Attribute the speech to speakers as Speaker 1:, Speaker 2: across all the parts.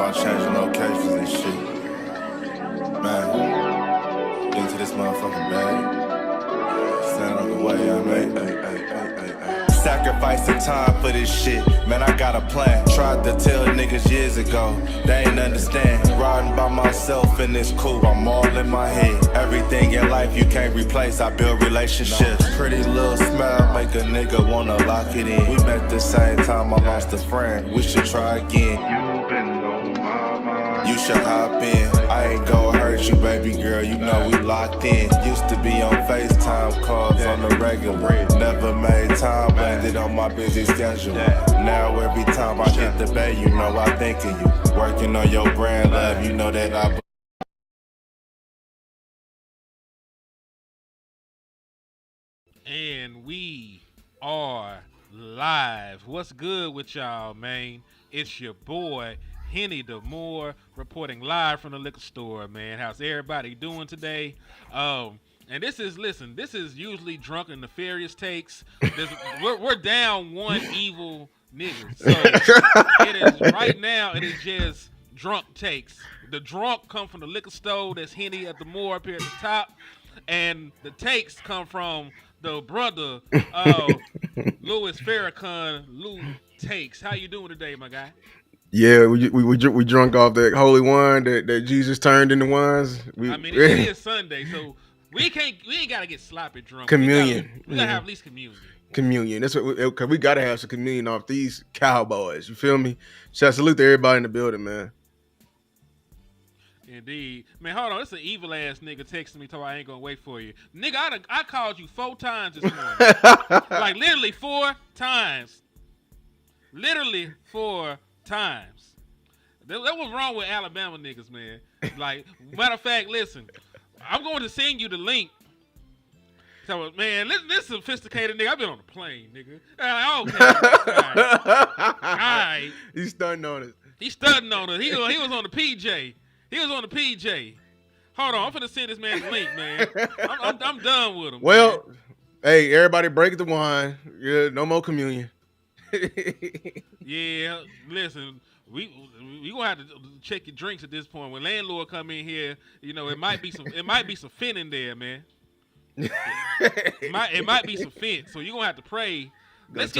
Speaker 1: about changing locations and shit. Man, into this motherfucking bag. Stand on the way I made. Sacrificing time for this shit. Man, I got a plan. Tried to tell niggas years ago. They ain't understand. Riding by myself and it's cool. I'm all in my head. Everything in life you can't replace. I build relationships. Pretty little smile make a nigga wanna lock it in. We met the same time I lost a friend. We should try again. You been on my mind. You should hop in. I ain't gon' hurt you, baby girl. You know we locked in. Used to be on FaceTime calls on the regular. Never made time, blamed it on my busy schedule. Now every time I hit the bay, you know I think of you. Working on your brand, love, you know that I.
Speaker 2: And we are live. What's good with y'all, man? It's your boy, Henny DeMoore, reporting live from the liquor store, man. How's everybody doing today? And this is usually drunk and nefarious takes. We're down one evil nigga. So it is just drunk takes. The drunk come from the liquor store. There's Henny at the Moore up here at the top. And the takes come from the brother Louis Farrakhan, Lou Takes. How you doing today, my guy?
Speaker 3: Yeah, we drunk off that holy wine that Jesus turned into wines.
Speaker 2: It is Sunday, so we ain't gotta get sloppy drunk.
Speaker 3: Communion.
Speaker 2: We gotta have at least communion.
Speaker 3: Communion. That's what cause we gotta have some communion off these Cowboys. You feel me? Shout salute to everybody in the building, man.
Speaker 2: Indeed. Man, hold on. This an evil ass nigga texting me talking I ain't gonna wait for you. Nigga, I called you 4 times this morning. Like literally 4 times. Literally 4 times. That was wrong with Alabama niggas, man. Like, matter of fact, listen, I'm going to send you the link. So, man, this sophisticated nigga. I've been on a plane, nigga. Okay. All right.
Speaker 3: He's stunting on us.
Speaker 2: He's stunting on us. He was on the PJ. He was on the PJ. Hold on, I'm finna send this man the link, man. I'm done with him.
Speaker 3: Well,
Speaker 2: man.
Speaker 3: Hey, everybody break the wine. Yeah, no more communion.
Speaker 2: Yeah, listen, we gonna have to check your drinks at this point. When landlord come in here, you know it might be some fin in there, man. it might be some fin, so you are gonna have to pray. Let's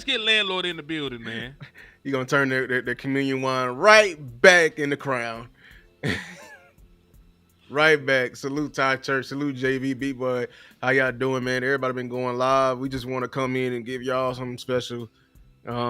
Speaker 2: get landlord in the building, man.
Speaker 3: You gonna turn the communion wine right back in the crown. Right back. Salute Ty Church. Salute JV B Boy. How y'all doing, man? Everybody been going live. We just want to come in and give y'all something special.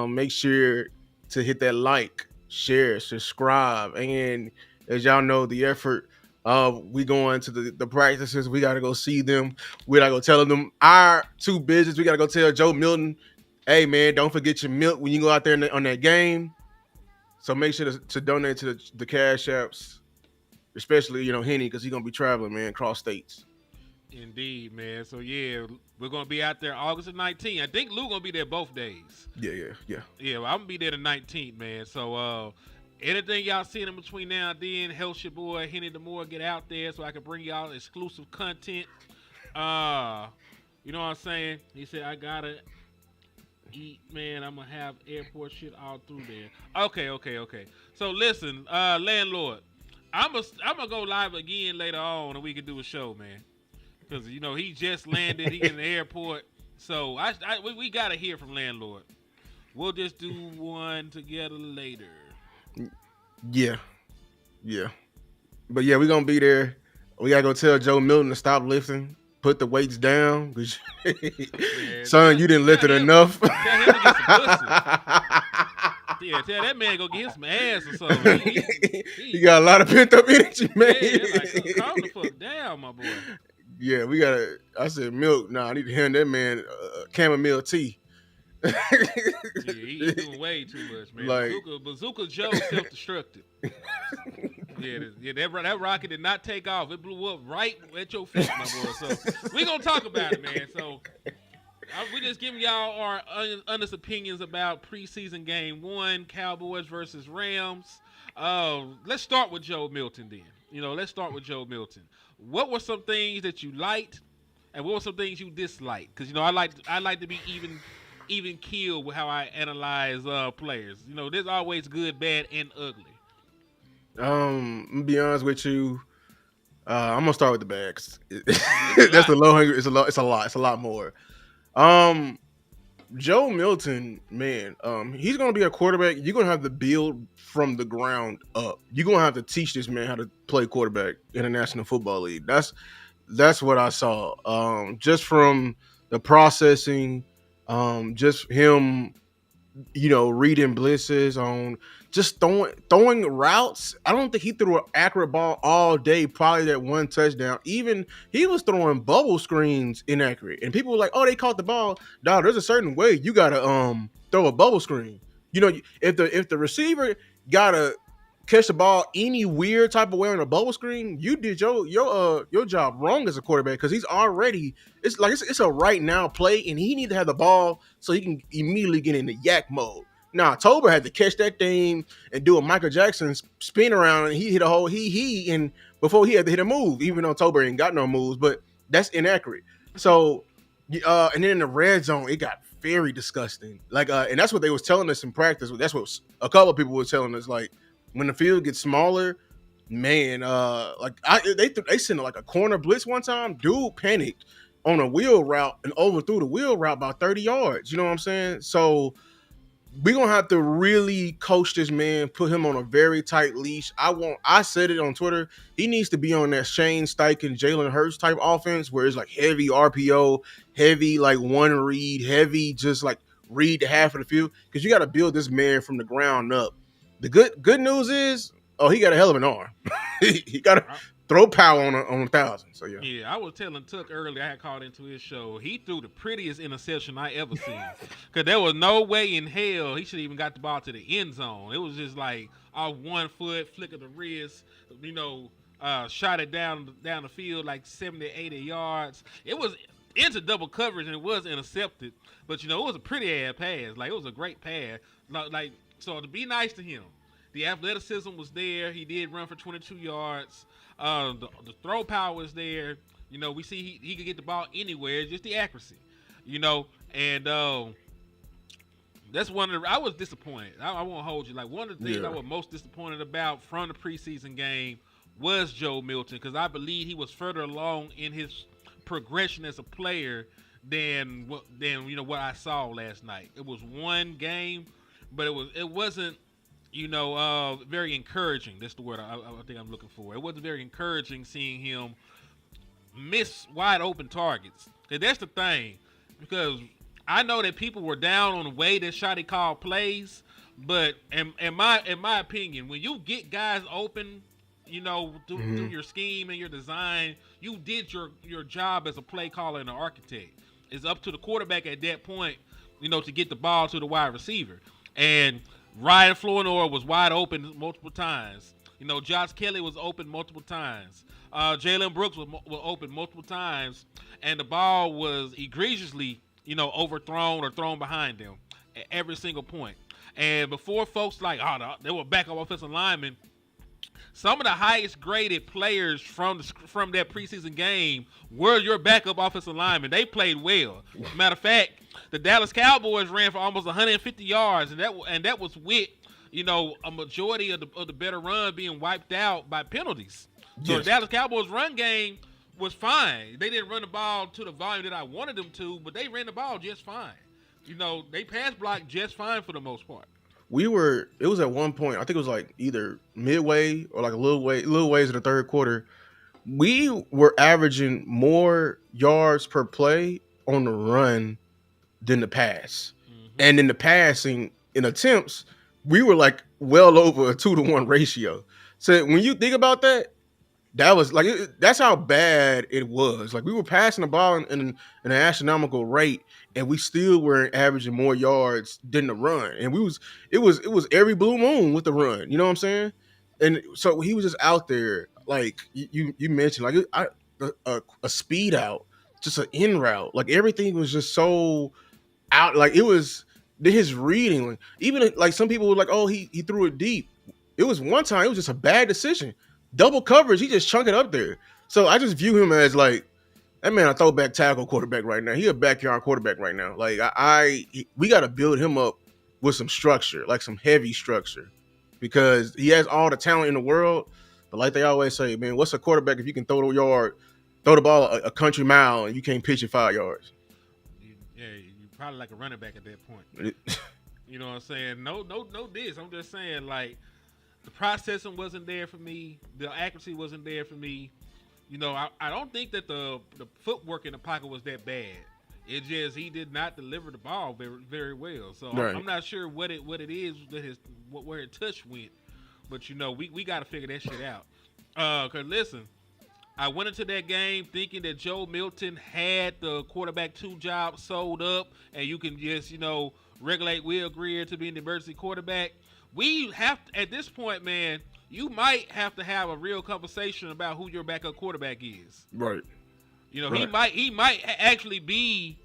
Speaker 3: Make sure to hit that like, share, subscribe, and as y'all know, the effort. We going to the practices. We gotta go see them. We gotta go tell them our 2 business. We gotta go tell Joe Milton, hey man, don't forget your milk when you go out there on that game. So make sure to donate to the cash apps, especially Henny, because he's gonna be traveling, man, across states.
Speaker 2: Indeed, man. So yeah, we're gonna be out there August the 19th. I think Lou gonna be there both days.
Speaker 3: Yeah.
Speaker 2: Yeah, well, I'm gonna be there the 19th, man. So anything y'all seeing in between now and then, help your boy Henny DeMoore get out there so I can bring y'all exclusive content. You know what I'm saying? He said I gotta eat, man. I'm gonna have airport shit all through there. Okay. So listen, landlord, I'm gonna go live again later on and we can do a show, man. Because he just landed, he in the airport. So we gotta hear from landlord. We'll just do one together later.
Speaker 3: Yeah. But yeah, we're gonna be there. We gotta go tell Joe Milton to stop lifting, put the weights down. Son, you didn't lift it enough.
Speaker 2: Tell him to get some pussy. Yeah, tell that man go get him some ass or something.
Speaker 3: He got a lot of pent up energy, man.
Speaker 2: Yeah, like, calm the fuck down, my boy.
Speaker 3: Yeah, we gotta. I said milk. Nah, I need to hand that man chamomile tea.
Speaker 2: Yeah, he's doing way too much, man.
Speaker 3: Like,
Speaker 2: Bazooka Joe self-destructed. Yeah, that rocket did not take off. It blew up right at your feet, my boy. So we gonna talk about it, man. So we just giving y'all our honest opinions about preseason game 1, Cowboys versus Rams. Let's start with Joe Milton then. Let's start with Joe Milton. What were some things that you liked, and what were some things you disliked? Because I like to be even killed with how I analyze players. There's always good, bad, and ugly.
Speaker 3: I'm gonna be honest with you. I'm gonna start with the bags.
Speaker 2: It's a
Speaker 3: That's
Speaker 2: lot.
Speaker 3: the low hanging. It's a lot. It's a lot. It's a lot more. Um, Joe Milton, man, he's gonna be a quarterback. You're gonna have to build from the ground up. You're gonna have to teach this man how to play quarterback in the National Football League. That's what I saw. Just from the processing, just him, reading blitzes on just throwing routes. I don't think he threw an accurate ball all day, probably that one touchdown. Even he was throwing bubble screens inaccurate. And people were like, oh, they caught the ball. Dog, there's a certain way you gotta throw a bubble screen. If the receiver gotta catch the ball any weird type of way on a bubble screen, you did your job wrong as a quarterback because he's already it's a right now play and he need to have the ball so he can immediately get into yak mode. Now Tober had to catch that thing and do a Michael Jackson spin around and he hit a whole and before he had to hit a move, even though Tober ain't got no moves, but that's inaccurate. So and then in the red zone, it got very disgusting. And that's what they was telling us in practice. That's what a couple of people were telling us. Like when the field gets smaller, man, they sent like a corner blitz one time. Dude panicked on a wheel route and overthrew the wheel route about 30 yards. You know what I'm saying? So we're gonna have to really coach this man, put him on a very tight leash. I said it on Twitter. He needs to be on that Shane Steichen, Jalen Hurts type offense where it's like heavy RPO, heavy like one read, heavy just like read to half of the field. Because you got to build this man from the ground up. The good news is, he got a hell of an arm. he got to throw power on 1,000. So yeah.
Speaker 2: Yeah, I was telling Tuck earlier, I had called into his show. He threw the prettiest interception I ever seen. Because there was no way in hell he should even got the ball to the end zone. It was just like off 1 foot, flick of the wrist, shot it down the field like 70, 80 yards. It was into double coverage and it was intercepted. But, it was a pretty ass pass. Like, it was a great pass. So to be nice to him, the athleticism was there. He did run for 22 yards. The throw power was there. We see he could get the ball anywhere, just the accuracy. And that's one of the. I was disappointed. I won't hold you. Like one of the things I was most disappointed about from the preseason game was Joe Milton because I believe he was further along in his progression as a player than what I saw last night. It was one game, but it wasn't. Very encouraging. That's the word I think I'm looking for. It wasn't very encouraging seeing him miss wide open targets. And that's the thing, because I know that people were down on the way that Shotty called plays, but in my opinion, when you get guys open, through your scheme and your design, you did your job as a play caller and an architect. It's up to the quarterback at that point, to get the ball to the wide receiver. And Ryan Flournoy was wide open multiple times. Josh Kelly was open multiple times. Jalen Brooks was open multiple times. And the ball was egregiously, overthrown or thrown behind them at every single point. And before folks they were backup offensive linemen, some of the highest graded players from that preseason game were your backup offensive linemen. They played well. Matter of fact, the Dallas Cowboys ran for almost 150 yards, and that was with a majority of the better run being wiped out by penalties. So
Speaker 3: Yes.
Speaker 2: the Dallas Cowboys run game was fine. They didn't run the ball to the volume that I wanted them to, but they ran the ball just fine. They pass blocked just fine for the most part.
Speaker 3: It was at one point, I think it was like either midway or like a little ways in the third quarter. We were averaging more yards per play on the run than the pass. And in the passing, in attempts, we were like well over a 2-to-1 ratio. So when you think about that, that was like that's how bad it was. Like we were passing the ball in an astronomical rate, and we still were averaging more yards than the run. And it was every blue moon with the run. You know what I'm saying? And so he was just out there, like you mentioned, like a speed out, just an in route. Like everything was just so out. Like it was his reading. Like, even like some people were like, oh, he threw it deep. It was one time. It was just a bad decision. Double coverage, he just chunk it up there. So I just view him as like that man, a throwback tackle quarterback right now. He a backyard quarterback right now. Like we got to build him up with some structure, like some heavy structure. because he has all the talent in the world. But like they always say, man, what's a quarterback if you can throw the ball a country mile and you can't pitch it 5 yards?
Speaker 2: You probably like a running back at that point. You know what I'm saying? No diss. I'm just saying, like, the processing wasn't there for me. The accuracy wasn't there for me. You know, I don't think that the footwork in the pocket was that bad. It just he did not deliver the ball very very well. So
Speaker 3: Right.
Speaker 2: I'm not sure what it is that where his touch went. But you know, we got to figure that shit out. Cause listen, I went into that game thinking that Joe Milton had the quarterback 2 job sold up, and you can just regulate Will Greer to being the emergency quarterback. We have at this point, man. You might have to have a real conversation about who your backup quarterback is.
Speaker 3: Right.
Speaker 2: You know,
Speaker 3: Right.
Speaker 2: he might actually be,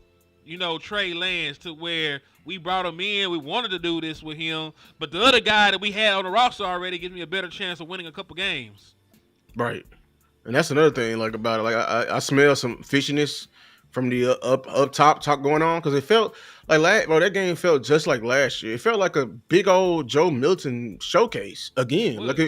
Speaker 2: Trey Lance, to where we brought him in. We wanted to do this with him, but the other guy that we had on the roster already gives me a better chance of winning a couple games.
Speaker 3: Right. And that's another thing, like about it. Like I smell some fishiness from the up top talk going on, because it felt like that game felt just like last year. It felt like a big old Joe Milton showcase
Speaker 2: It
Speaker 3: again.
Speaker 2: was.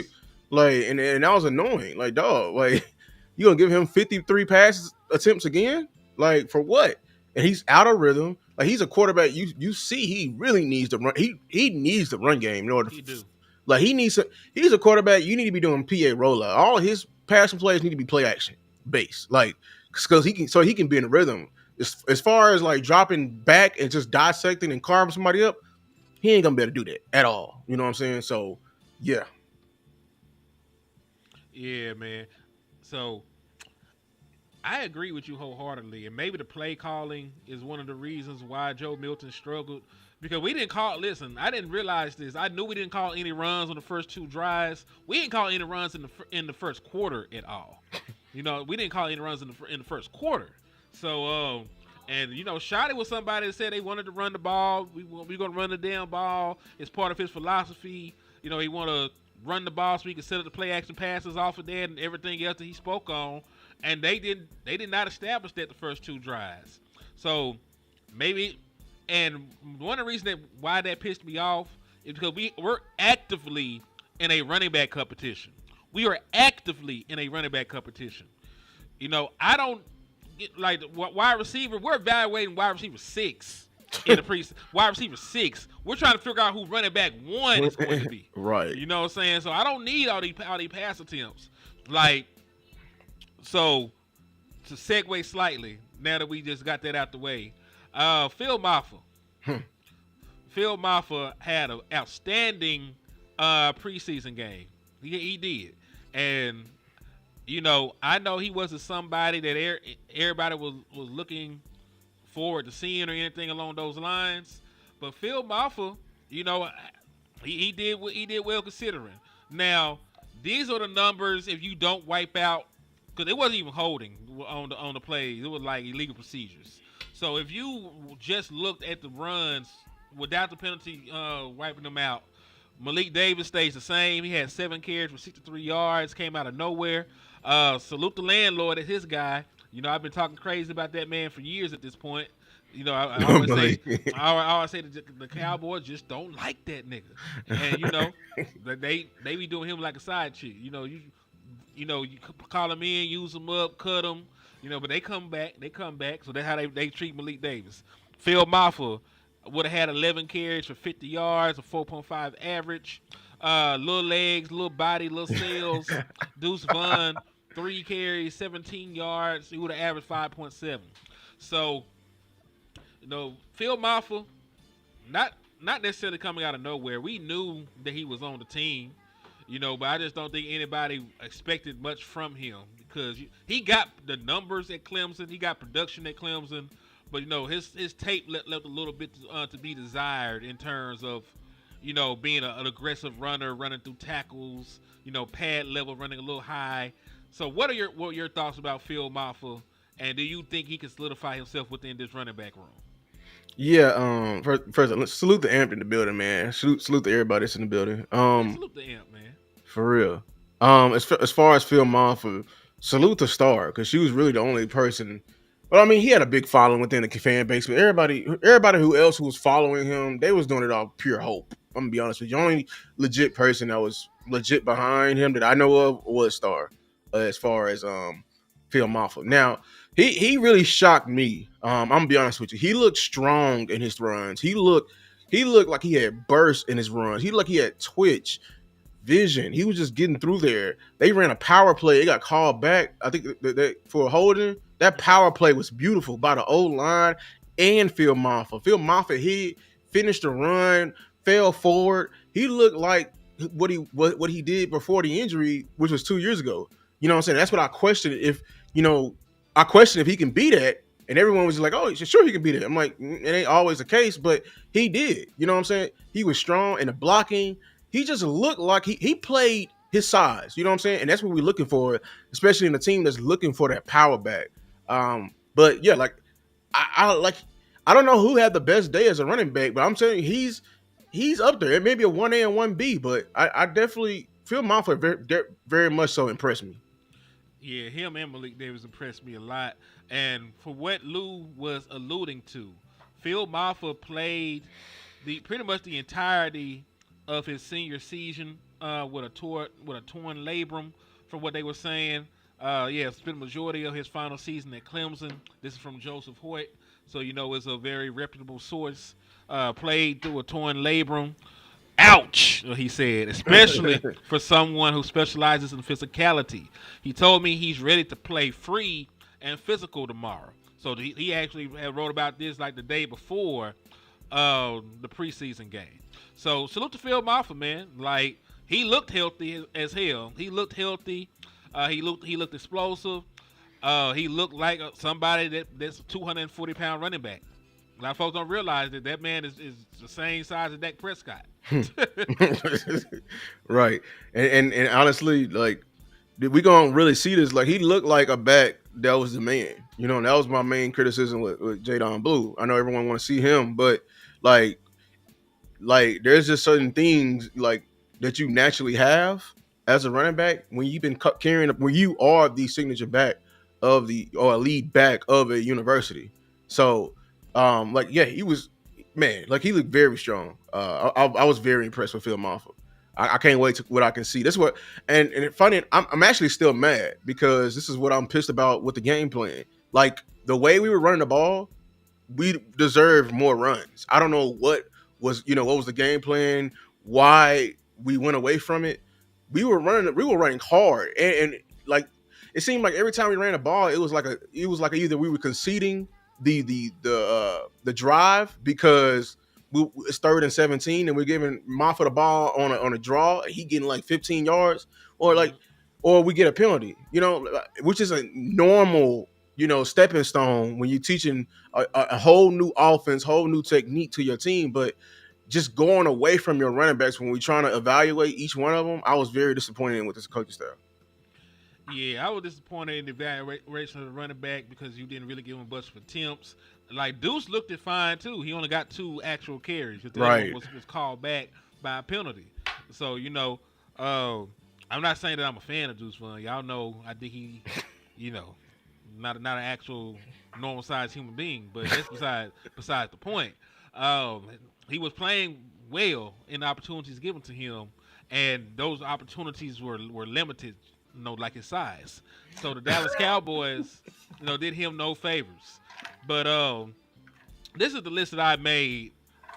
Speaker 3: And that was annoying. Like, dog, like you gonna give him 53 passes attempts again? Like, for what? And he's out of rhythm. Like, he's a quarterback. You see, he really needs to run. He needs the run game in order.
Speaker 2: He do.
Speaker 3: Like, he's a quarterback. You need to be doing PA rollout. All his passing plays need to be play action based. Like, because he can be in a rhythm. As far as like dropping back and just dissecting and carving somebody up, he ain't gonna be able to do that at all. You know what I'm saying? So, yeah.
Speaker 2: Yeah, man. So I agree with you wholeheartedly, and maybe the play calling is one of the reasons why Joe Milton struggled, because we didn't call. Listen, I didn't realize this. I knew we didn't call any runs on the first 2 drives. We didn't call any runs in the first quarter at all. We didn't call any runs in the first quarter. So, Shotty was somebody that said they wanted to run the ball. We're gonna run the damn ball. It's part of his philosophy. He want to run the ball so he can set up the play action passes off of that and everything else that he spoke on. And they did not establish that the first 2 drives. So maybe, and one of the reasons why that pissed me off is because we're actively in a running back competition. We are actively in a running back competition. I don't get like wide receiver. We're evaluating wide receiver 6 in the preseason. Wide receiver 6. We're trying to figure out who running back 1 is going to be.
Speaker 3: Right.
Speaker 2: You know what I'm saying? So I don't need all these pass attempts. Like, so to segue slightly, now that we just got that out the way, Phil Maffa. Phil Maffa had an outstanding preseason game. He did. And, I know he wasn't somebody that everybody was looking forward to seeing or anything along those lines. But Phil Maffa, he did well considering. Now, these are the numbers if you don't wipe out, because it wasn't even holding on the plays. It was like illegal procedures. So if you just looked at the runs without the penalty wiping them out, Malik Davis stays the same. He had 7 carries for 63 yards, came out of nowhere. Salute the landlord as his guy. I've been talking crazy about that man for years at this point. I always say that the Cowboys just don't like that nigga, and they be doing him like a side chick. You call him in, use him up, cut him. But they come back. So that's how they treat Malik Davis. Phil Maffa would have had 11 carries for 50 yards, a 4.5 average. Little legs, little body, little sails. Deuce Vaughn, 3 carries, 17 yards. He would have averaged 5.7. So, Phil Maffa, not necessarily coming out of nowhere. We knew that he was on the team, but I just don't think anybody expected much from him, because he got the numbers at Clemson. He got production at Clemson. But, his tape left a little bit to be desired in terms of, being an aggressive runner, running through tackles, pad level, running a little high. So what are your thoughts about Phil Maffa, and do you think he can solidify himself within this running back room?
Speaker 3: Yeah. First, let's salute the amp in the building, man. Salute to everybody that's in the building.
Speaker 2: Salute the amp, man.
Speaker 3: For real. As far as Phil Maffa, salute to Star, because she was really the only person Well, I mean, he had a big following within the fan base, but everybody who else who was following him, they was doing it off pure hope. I'm gonna be honest with you. The only legit person that was legit behind him that I know of was Star, as far as Phil Maffa. Now, he really shocked me. I'm gonna be honest with you. He looked strong in his runs. He looked like he had burst in his runs. He looked like he had twitch vision. He was just getting through there. They ran a power play. It got called back. I think that for holding. That power play was beautiful by the old line and Phil Maffa. Phil Maffa, he finished the run, fell forward. He looked like what he did before the injury, which was 2 years ago. You know what I'm saying? That's what I questioned if he can be that. And everyone was like, oh, sure he can be that. I'm like, it ain't always the case, but he did. You know what I'm saying? He was strong in the blocking. He just looked like he played his size. You know what I'm saying? And that's what we're looking for, especially in a team that's looking for that power back. But yeah, like I don't know who had the best day as a running back, but I'm saying he's up there. It may be a 1A and 1B, but I definitely Phil Maffa very much so impressed me.
Speaker 2: Yeah, him and Malik Davis impressed me a lot. And for what Lou was alluding to, Phil Maffa played pretty much the entirety of his senior season with a torn labrum, from what they were saying. Spent the majority of his final season at Clemson. This is from Joseph Hoyt, so it's a very reputable source. Played through a torn labrum. Ouch, he said, especially for someone who specializes in physicality. He told me he's ready to play free and physical tomorrow. So he actually had wrote about this like the day before the preseason game. So salute to Phil Maffa, man. Like, he looked healthy as hell. He looked healthy. He looked explosive. He looked like somebody that's a 240-pound running back. A lot of folks don't realize that man is the same size as Dak Prescott.
Speaker 3: Right. And honestly, like, we gonna really see this. Like, he looked like a back that was the man. And that was my main criticism with Jadon Blue. I know everyone want to see him, but like there's just certain things like that you naturally have as a running back when you've been when you are the signature back or a lead back of a university. So he was, man, like, he looked very strong. I was very impressed with Phil Maffa. I can't wait to what I can see. That's what, and it's funny. I'm actually still mad because this is what I'm pissed about with the game plan. Like, the way we were running the ball, we deserved more runs. I don't know what was the game plan, why we went away from it. We were running hard, and like, it seemed like every time we ran the ball, it was like either we were conceding the drive because it's 3rd and 17 and we're giving Maffa the ball on a draw, he getting like 15 yards, or we get a penalty, which is a normal stepping stone when you're teaching a whole new offense, whole new technique to your team. But just going away from your running backs when we're trying to evaluate each one of them, I was very disappointed with this coaching staff.
Speaker 2: Yeah, I was disappointed in the evaluation of the running back because you didn't really give him much for attempts. Like, Deuce looked it fine too. He only got 2 actual carries. The
Speaker 3: right.
Speaker 2: was called back by a penalty. So I'm not saying that I'm a fan of Deuce Vaughn. Y'all know I think he, not an actual normal sized human being, but that's besides the point. He was playing well in the opportunities given to him, and those opportunities were limited. Like his size. So the Dallas Cowboys, did him no favors. But this is the list that I made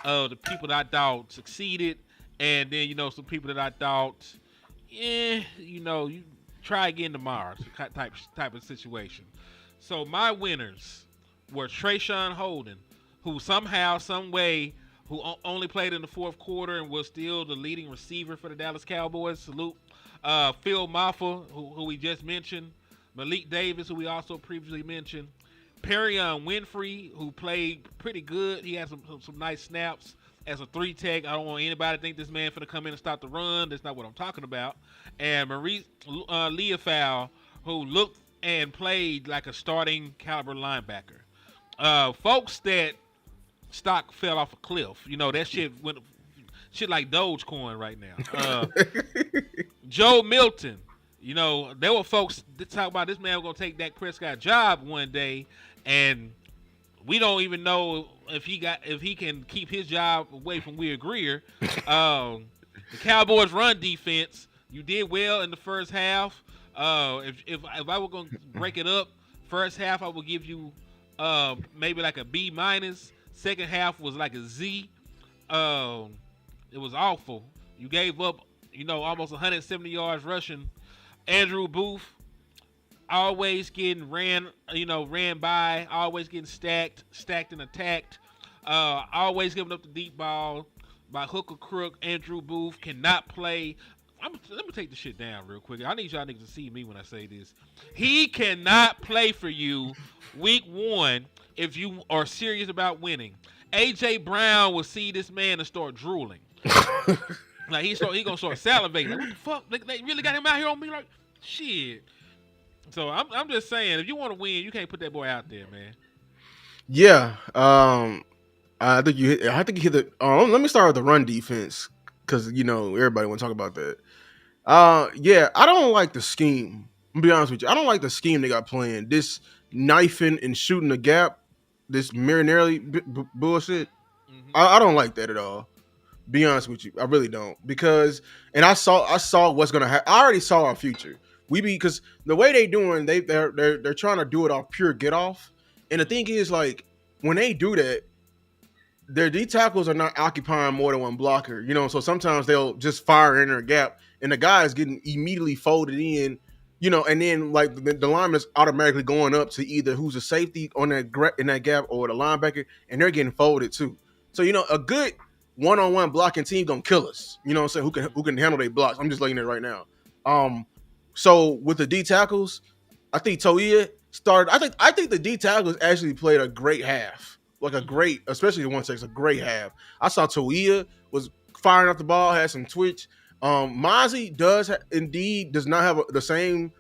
Speaker 2: of the people that I thought succeeded, and then some people that I thought, you try again tomorrow type of situation. So my winners were Trayshawn Holden, who somehow, some way, who only played in the 4th quarter and was still the leading receiver for the Dallas Cowboys. Salute. Phil Maffa, who we just mentioned, Malik Davis, who we also previously mentioned, Perion Winfrey, who played pretty good. He had some nice snaps as a 3-tech. I don't want anybody to think this man finna come in and stop the run. That's not what I'm talking about. And Maurice Leofau, who looked and played like a starting caliber linebacker. Folks that stock fell off a cliff. That shit went like Dogecoin right now. Joe Milton, There were folks that talk about this man was gonna take Dak Prescott's job one day, and we don't even know if he can keep his job away from Weir Greer. The Cowboys' run defense, you did well in the first half. If I were gonna break it up, first half I would give you maybe like a B minus. Second half was like a Z. It was awful. You gave up, almost 170 yards rushing. Andrew Booth always getting ran by, always getting stacked and attacked, always giving up the deep ball by hook or crook. Andrew Booth cannot play. Let me take the shit down real quick. I need y'all niggas to see me when I say this. He cannot play for you week 1 if you are serious about winning. AJ Brown will see this man and start drooling. Like he gonna start salivating. Like, what the fuck? They really got him out here on me like shit. So I'm just saying, if you want to win, you can't put that boy out there, man.
Speaker 3: Yeah. I think you hit the. Let me start with the run defense because everybody want to talk about that. Yeah, I don't like the scheme. I'm gonna be honest with you. I don't like the scheme they got playing. This knifing and shooting the gap, this Marinelli bullshit.
Speaker 2: Mm-hmm.
Speaker 3: I don't like that at all. Be honest with you, I really don't. Because I saw what's gonna happen. I already saw our future. Because the way they doing, they're trying to do it off pure get off. And the thing is, like, when they do that, their D tackles are not occupying more than one blocker, so sometimes they'll just fire in their gap and the guy is getting immediately folded in, and then like the lineman is automatically going up to either who's a safety in that gap or the linebacker, and they're getting folded too. So, a good one-on-one blocking team gonna kill us, who can handle their blocks. I'm just letting it right now. So with the D tackles, I think Toia started. I think the D tackles actually played a great half. Like especially the 1-6, a great half. I saw Toia was firing off the ball, had some twitch. Mozzie does not have the same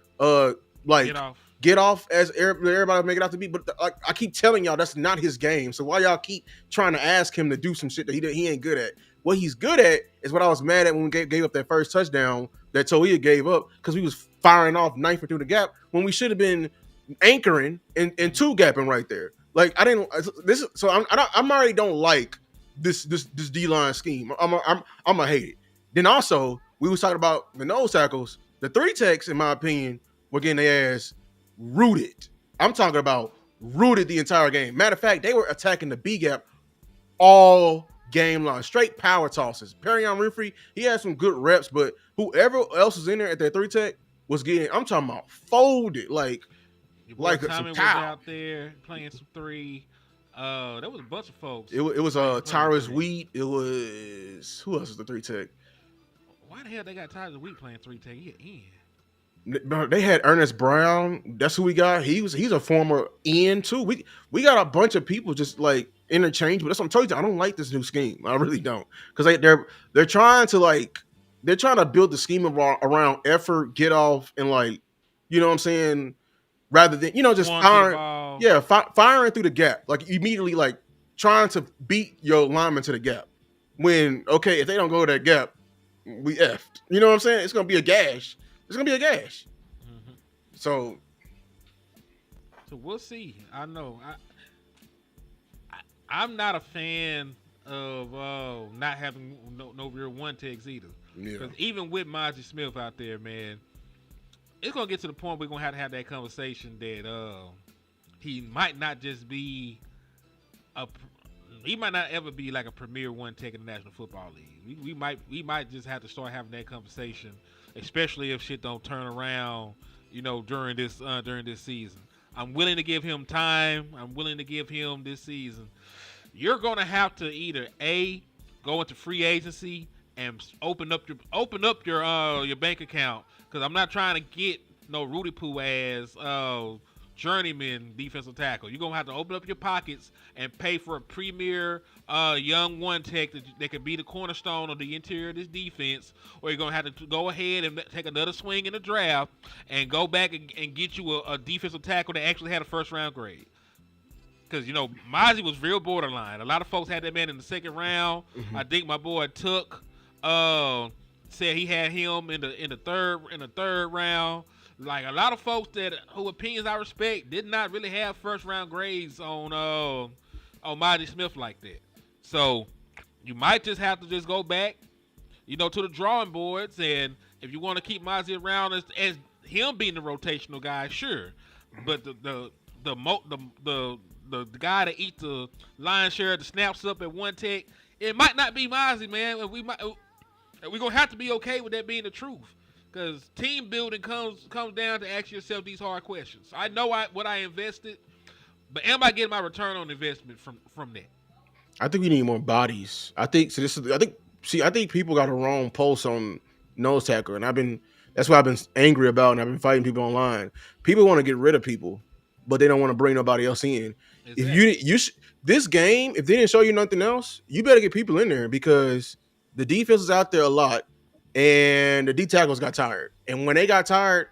Speaker 3: get off as everybody make it out to be. But I keep telling y'all that's not his game. So why y'all keep trying to ask him to do some shit that he ain't good at? What he's good at is what I was mad at when we gave up that first touchdown that Toia gave up because we was firing off knifing through the gap when we should have been anchoring and two gapping right there. Like I didn't this. So I'm already don't like this D line scheme. I'm gonna hate it. Then also we was talking about the nose tackles. The 3 techs, in my opinion, were getting their ass rooted. I'm talking about rooted the entire game. Matter of fact, they were attacking the B gap all game long, straight power tosses. Perrion Winfrey, he had some good reps, but whoever else was in there at that 3 tech was getting. I'm talking about folded like.
Speaker 2: Like Tommy was out there playing some 3. There was a bunch of folks.
Speaker 3: It was Tyrus Wheat. It was who else was the 3 tech?
Speaker 2: Why the hell they got Tyrus Wheat playing 3 tech? He in.
Speaker 3: They had Ernest Brown. That's who we got. He's a former end too. We got a bunch of people just like interchangeable. That's what I'm telling you. I don't like this new scheme. I really don't because they're trying to build the scheme around effort, get off, and like what I'm saying. Rather than just firing through the gap, like immediately, like trying to beat your lineman to the gap. When if they don't go to that gap, we effed. You know what I'm saying? It's gonna be a gash. Mm-hmm. So
Speaker 2: we'll see. I know. I'm not a fan of not having no real 1 techs either. Because even with Mozzie Smith out there, man. It's gonna get to the point we're gonna have that conversation that he might not just be he might not ever be like a premier 1 tech in the National Football League. We might just have to start having that conversation, especially if shit don't turn around, during this season. I'm willing to give him time. I'm willing to give him this season. You're gonna have to either go into free agency and open up your bank account. Because I'm not trying to get no Rudy Poo ass journeyman defensive tackle. You're going to have to open up your pockets and pay for a premier young 1 tech that could be the cornerstone of the interior of this defense. Or you're going to have to go ahead and take another swing in the draft and go back and get you a defensive tackle that actually had a first-round grade. Because, Mozzie was real borderline. A lot of folks had that man in the 2nd round. Mm-hmm. I think my boy took said he had him in the third round. Like a lot of folks who opinions I respect did not really have first round grades on Mighty Smith like that. So you might just have to just go back, to the drawing boards, and if you want to keep Mozzie around as him being the rotational guy, sure. But the guy that eats the lion's share of the snaps up at one tech, it might not be Mozzie, man. We're gonna have to be okay with that being the truth. Because team building comes down to ask yourself these hard questions. I know what I invested, but am I getting my return on investment from that?
Speaker 3: I think we need more bodies. I think people got a wrong pulse on nose tackle, and that's what I've been angry about, and I've been fighting people online. People want to get rid of people, but they don't want to bring nobody else in. Exactly. If this game, if they didn't show you nothing else, you better get people in there because the defense is out there a lot. And the D tackles got tired, and when they got tired,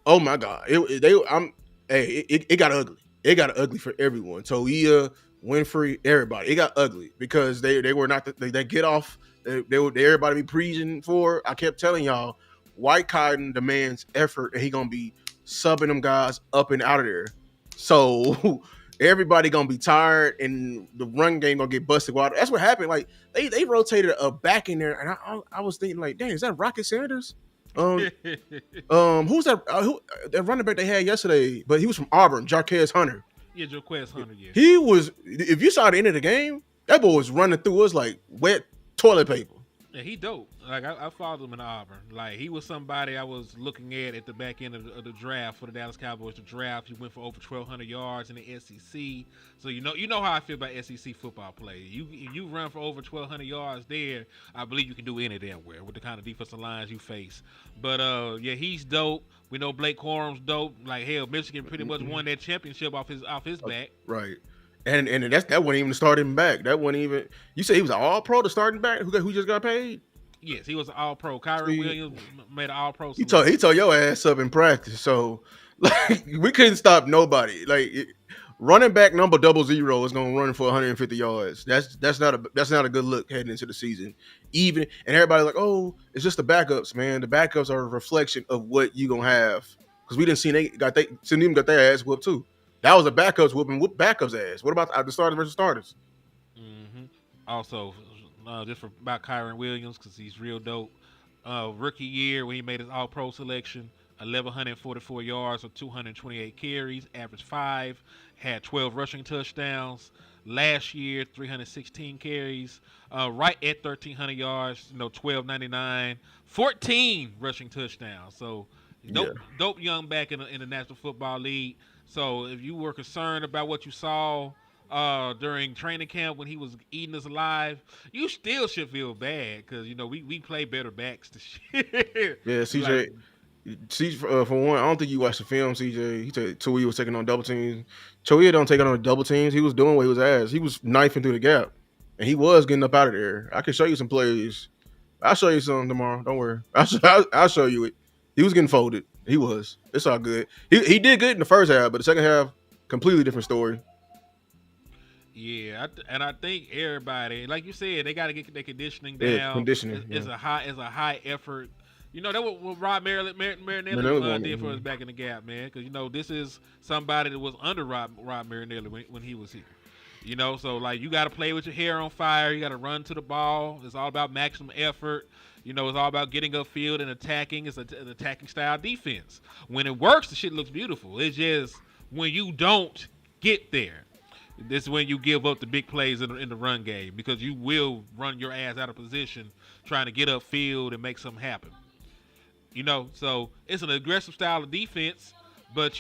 Speaker 3: oh my god, it got ugly. It got ugly for everyone. Toia, Winfrey, everybody. It got ugly because they were not they get off. Everybody be preaching for. I kept telling y'all, White Cotton demands effort, and he gonna be subbing them guys up and out of there. So everybody gonna be tired, and the run game gonna get busted wide. That's what happened. Like they rotated a back in there, and I was thinking like, dang, is that Rocket Sanders? Who's that? That running back they had yesterday? But he was from Auburn, Jarquez Hunter.
Speaker 2: Yeah, Jarquez Hunter. Yeah,
Speaker 3: he was. If you saw the end of the game, that boy was running through us like wet toilet paper.
Speaker 2: Yeah, he dope. Like I followed him in Auburn. Like he was somebody I was looking at the back end of the draft for the Dallas Cowboys. The draft, he went for over 1,200 yards in the SEC. So you know how I feel about SEC football play. You run for over 1,200 yards there. I believe you can do any damn where with the kind of defensive lines you face. But yeah, he's dope. We know Blake Corum's dope. Like hell, Michigan pretty much won that championship off his back.
Speaker 3: Right. And that wasn't even the starting back. That wasn't even. You say he was an All-Pro, the starting back who just got paid.
Speaker 2: Yes, he was an All-Pro. Kyron Williams made an All-Pro.
Speaker 3: He told your ass up in practice. So like we couldn't stop nobody. Like running back number 00 is gonna run for 150 yards. That's not a good look heading into the season. Even and everybody's like, oh, it's just the backups, man. The backups are a reflection of what you gonna have. Because we didn't see them got their ass whooped too. That was a backups whooping backups ass. What about the starters versus starters?
Speaker 2: Mm-hmm. Also, just about Kyron Williams because he's real dope. Rookie year when he made his All-Pro selection, 1,144 yards or 228 carries, average 5, had 12 rushing touchdowns. Last year, 316 carries, right at 1,300 yards, 1,299, 14 rushing touchdowns. So dope young back in the National Football League. So if you were concerned about what you saw during training camp when he was eating us alive, you still should feel bad because we play better backs to shit.
Speaker 3: Yeah, CJ. For one, I don't think you watched the film, CJ. He said Toia was taking on double teams. Toia don't take on double teams. He was doing what he was asked. He was knifing through the gap, and he was getting up out of there. I can show you some plays. I'll show you some tomorrow. Don't worry. I'll show you it. He was getting folded. He was. It's all good. He did good in the first half, but the second half, completely different story.
Speaker 2: Yeah, and I think everybody, like you said, they got to get their conditioning down.
Speaker 3: Yeah, conditioning.
Speaker 2: It's a high effort. That what Rob Marinelli did for us back in the gap, man. Because this is somebody that was under Rob Marinelli when he was here. So like you got to play with your hair on fire. You got to run to the ball. It's all about maximum effort. It's all about getting upfield and attacking. It's an attacking style defense. When it works, the shit looks beautiful. It's just when you don't get there, this is when you give up the big plays in the run game because you will run your ass out of position trying to get upfield and make something happen. So it's an aggressive style of defense, but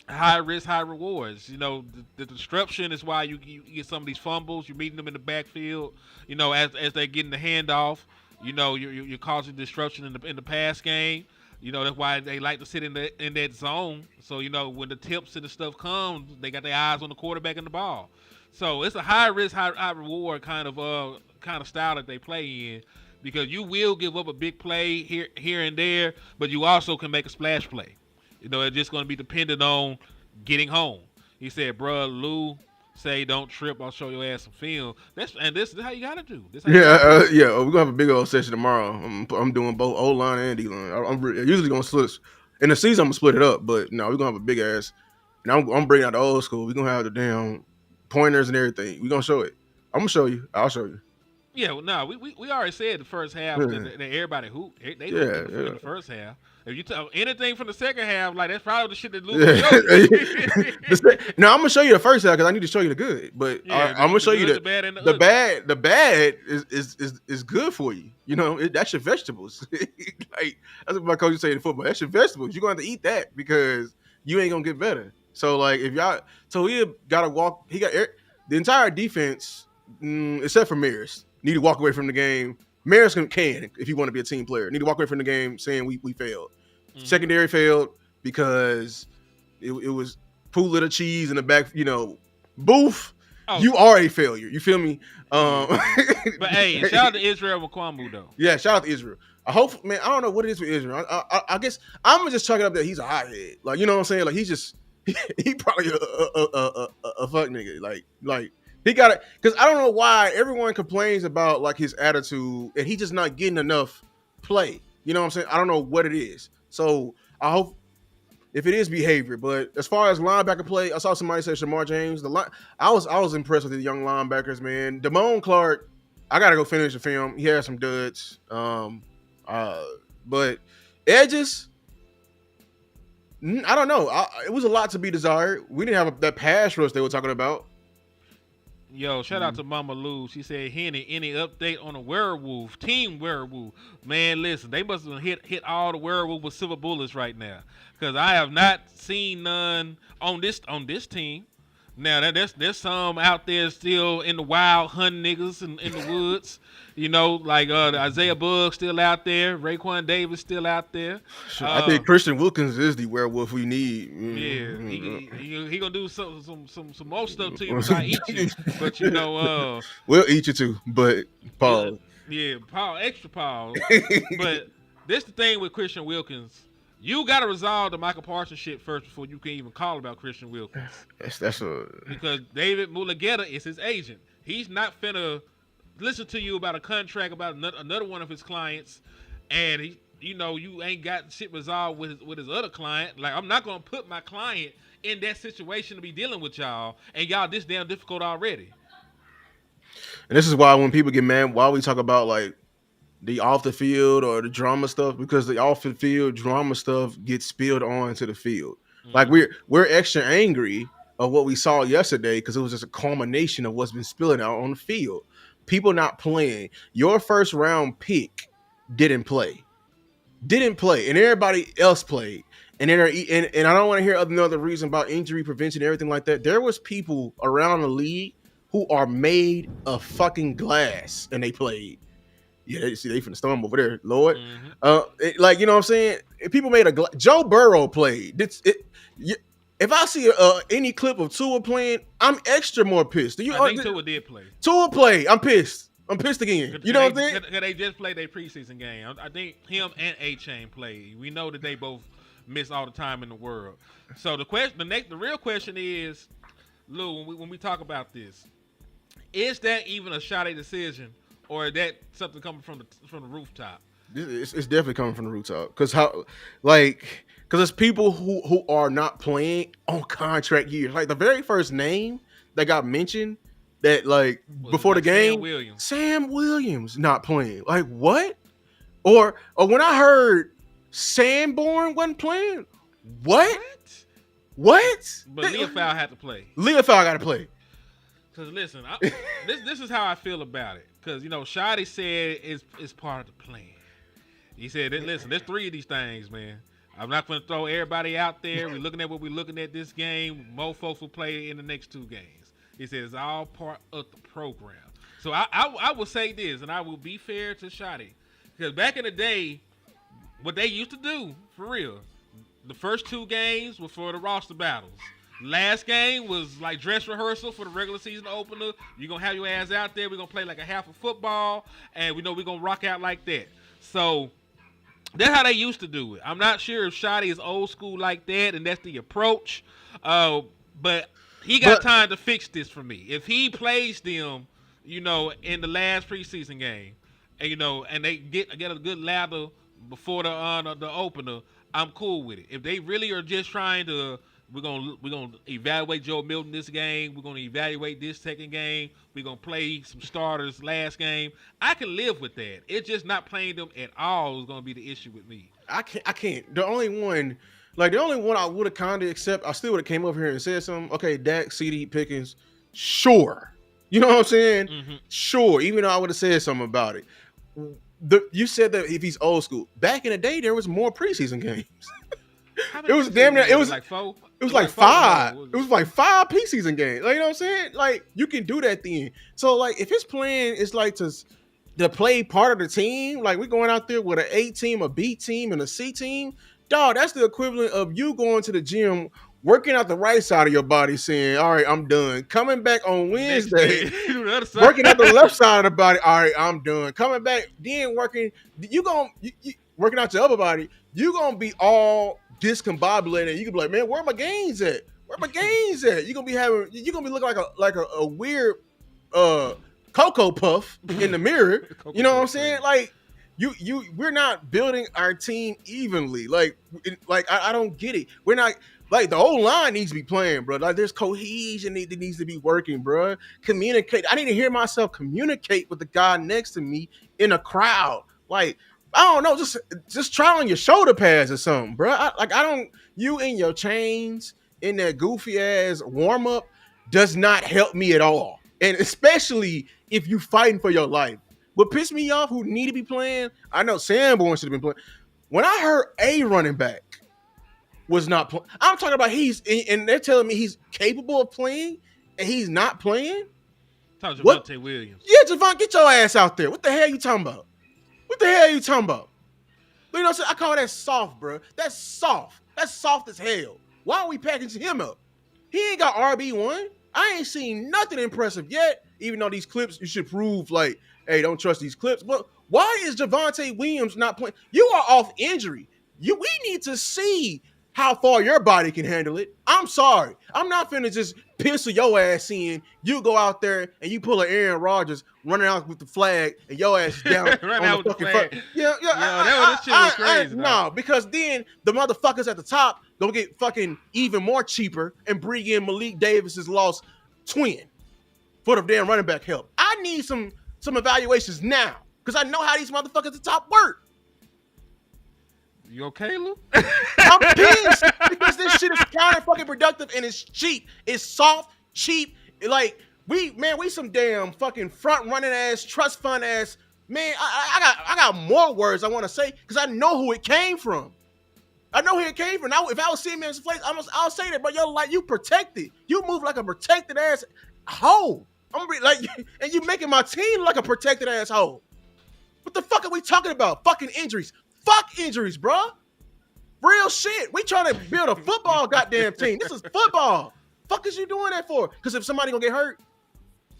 Speaker 2: high risk, high rewards. The disruption is why you get some of these fumbles. You're meeting them in the backfield. As they're getting the handoff. You're causing disruption in the pass game. That's why they like to sit in that zone. So when the tips and the stuff comes, they got their eyes on the quarterback and the ball. So it's a high risk, high reward kind of style that they play in, because you will give up a big play here and there, but you also can make a splash play. It's just going to be dependent on getting home. He said, "Bruh, Lou say don't trip, I'll show your ass some film. This is how you gotta do. This how you gotta do.
Speaker 3: Yeah. We're gonna have a big old session tomorrow. I'm doing both O line and D line. I'm usually gonna split in the season. I'm gonna split it up, but no, we're gonna have a big ass. And I'm bringing out the old school. We're gonna have the damn pointers and everything. We're gonna show it. I'm gonna show you. I'll show you.
Speaker 2: Yeah, well, no, we already said the first half that everybody hooped. They
Speaker 3: Yeah,
Speaker 2: hooped in the first half. If you tell anything from the second half, like that's probably the shit that
Speaker 3: Yeah.
Speaker 2: loses.
Speaker 3: Now I'm gonna show you the first half because I need to show you the good. But
Speaker 2: Yeah,
Speaker 3: I'm gonna show you
Speaker 2: the bad and the
Speaker 3: the
Speaker 2: ugly.
Speaker 3: bad. The bad is good for you. You know, that's your vegetables. Like that's what my coach say in football. That's your vegetables. You're gonna have to eat that because you ain't gonna get better. So like if y'all, so he gotta walk. He got the entire defense except for Maris need to walk away from the game. Maris can if you want to be a team player. Need to walk away from the game saying we failed.
Speaker 2: Mhm.
Speaker 3: Secondary failed because it was pool of cheese in the back. You know, Booth.
Speaker 2: Oh.
Speaker 3: You are a failure. You feel me?
Speaker 2: But hey, shout out to Israel Wakwamu though.
Speaker 3: Yeah, shout out to Israel. I hope, man. I don't know what it is with Israel. I guess I'm gonna just chalk it up that he's a hothead. Like, you know what I'm saying? Like, he's just he probably a fuck nigga. Like he got it because I don't know why everyone complains about like his attitude and he just not getting enough play. You know what I'm saying? I don't know what it is. So I hope if it is behavior, but as far as linebacker play, I saw somebody say Shamar James. I was impressed with the young linebackers, man. Damone Clark, I gotta go finish the film. He had some duds. But edges, I don't know. It was a lot to be desired. We didn't have that pass rush they were talking about.
Speaker 2: Yo, shout out to Mama Lou. She said, Henny, any update on a werewolf, team werewolf? Man, listen, they must have hit all the werewolf with silver bullets right now. Because I have not seen none on this team. Now, there's some out there still in the wild hunting niggas in the woods. You know, like Isaiah Bugg still out there. Raekwon Davis still out there.
Speaker 3: I think Christian Wilkins is the werewolf we need.
Speaker 2: Yeah, he gonna do some more stuff to you before I eat you. But you know,
Speaker 3: we'll eat you too. But Paul,
Speaker 2: yeah, Paul, extra Paul. But this the thing with Christian Wilkins. You got to resolve the Michael Parsons shit first before you can even call about Christian Wilkins.
Speaker 3: That's
Speaker 2: because David Mulugeta is his agent. He's not finna listen to you about a contract about another one of his clients, and you ain't got shit resolved with his other client. Like, I'm not gonna put my client in that situation to be dealing with y'all, and y'all this damn difficult already.
Speaker 3: And this is why when people get mad, why we talk about like the off the field or the drama stuff, because the off the field drama stuff gets spilled onto the field. Mm-hmm. Like we're extra angry of what we saw yesterday because it was just a culmination of what's been spilling out on the field. People not playing. Your first round pick didn't play, and everybody else played. And then and I don't want to hear another reason about injury prevention and everything like that. There was people around the league who are made of fucking glass and they played. Yeah, they finna storm over there, Lord. Mm-hmm. Like, you know what I'm saying? If people made Joe Burrow played. If I see any clip of Tua playing, I'm extra more pissed.
Speaker 2: I think Tua did play.
Speaker 3: Tua played. I'm pissed. I'm pissed again. You know what I'm saying?
Speaker 2: They just played their preseason game. I think him and A-Chain played. We know that they both miss all the time in the world. So the real question is, Lou, when we talk about this, is that even a shot decision? Or is that something coming from the rooftop?
Speaker 3: It's definitely coming from the rooftop. Because it's people who are not playing on contract years. Like the very first name that got mentioned that like before the game, Sam Williams not playing. Like what? Or when I heard Sanborn wasn't playing, what?
Speaker 2: But Leofow had to play.
Speaker 3: Leofow got to play.
Speaker 2: Because listen, this is how I feel about it. Because, Shotty said it's part of the plan. He said, listen, there's 3 of these things, man. I'm not going to throw everybody out there. We're looking at what we're looking at this game. More folks will play in the next 2 games. He said it's all part of the program. So I will say this, and I will be fair to Shotty. Because back in the day, what they used to do, for real, the first 2 games were for the roster battles. Last game was like dress rehearsal for the regular season opener. You're going to have your ass out there. We're going to play like a half of football, and we know we're going to rock out like that. So that's how they used to do it. I'm not sure if Shotty is old school like that, and that's the approach. But He got
Speaker 3: But
Speaker 2: time to fix this for me. If he plays them, in the last preseason game, and they get a good lather before the opener, I'm cool with it. If they really are just trying to, we're gonna evaluate Joe Milton this game. We're gonna evaluate this second game. We're gonna play some starters last game. I can live with that. It's just not playing them at all is gonna be the issue with me.
Speaker 3: I can't. The only one I would have kind of accept. I still would have came up here and said something. Okay, Dak, CD, Pickens, sure. You know what I'm saying?
Speaker 2: Mm-hmm.
Speaker 3: Sure. Even though I would have said something about it. You said that if he's old school, back in the day there was more preseason games.
Speaker 2: How
Speaker 3: It
Speaker 2: many
Speaker 3: was damn near.
Speaker 2: preseason
Speaker 3: It
Speaker 2: games?
Speaker 3: was
Speaker 2: Like four.
Speaker 3: It was like
Speaker 2: four?
Speaker 3: five.
Speaker 2: No,
Speaker 3: It was like five preseason games. Like, you know what I'm saying? Like, you can do that then. So like, if his plan is like to play part of the team, like we're going out there with an A team, a B team, and a C team, dog, that's the equivalent of you going to the gym, working out the right side of your body, saying, "All right, I'm done." Coming back on
Speaker 2: Next
Speaker 3: Wednesday,
Speaker 2: day, the other side.
Speaker 3: working out the left side of the body. All right, I'm done. Coming back, then working out your upper body. You gonna be all discombobulated. You can be like, "Man, where are my gains at? Where my gains at?" You're gonna be looking like a weird Cocoa Puff in the mirror. You know what I'm saying? Like we're not building our team evenly. I don't get it. We're not like the whole line needs to be playing, bro. Like there's cohesion that needs to be working, bro. Communicate. I need to hear myself communicate with the guy next to me in a crowd. Like I don't know, just try on your shoulder pads or something, bro. You and your chains in that goofy ass warm up does not help me at all, and especially if you fighting for your life. What pissed me off, who need to be playing, I know Sanborn should have been playing. When I heard a running back was not playing, I'm talking about and they're telling me he's capable of playing, and he's not playing.
Speaker 2: Talk to
Speaker 3: What?
Speaker 2: Javonte Williams.
Speaker 3: Yeah, Javon, get your ass out there. What the hell you talking about? What the hell you talking about? You know what I'm saying? I call that soft, bro. That's soft. That's soft as hell. Why are we packaging him up? He ain't got RB1. I ain't seen nothing impressive yet, even though these clips, you should prove, like, hey, don't trust these clips. But why is Javonte Williams not playing? You are off injury. We need to see how far your body can handle it. I'm sorry. I'm not finna just pistol your ass in. You go out there and you pull an Aaron Rodgers running out with the flag and your ass is down
Speaker 2: Right
Speaker 3: on
Speaker 2: out
Speaker 3: the
Speaker 2: with the
Speaker 3: fucking
Speaker 2: flag.
Speaker 3: front. Yeah.
Speaker 2: That shit was crazy.
Speaker 3: No, because then the motherfuckers at the top gonna get fucking even more cheaper and bring in Malik Davis's lost twin for the damn running back help. I need some evaluations now because I know how these motherfuckers at the top work.
Speaker 2: You okay, Lou?
Speaker 3: I'm pissed because this shit is counter fucking productive and it's cheap. It's soft, cheap. Like we some damn fucking front running ass, trust fund ass. Man, I got more words I want to say because I know who it came from. I know who it came from. Now, if I was seeing man in place, I'll say that. But you're like, you protected. You move like a protected ass hoe. I'm gonna be like, and you making my team like a protected ass hoe. What the fuck are we talking about? Fucking injuries. Fuck injuries, bro. Real shit. We trying to build a football goddamn team. This is football. Fuck is you doing that for? Because if somebody gonna get hurt,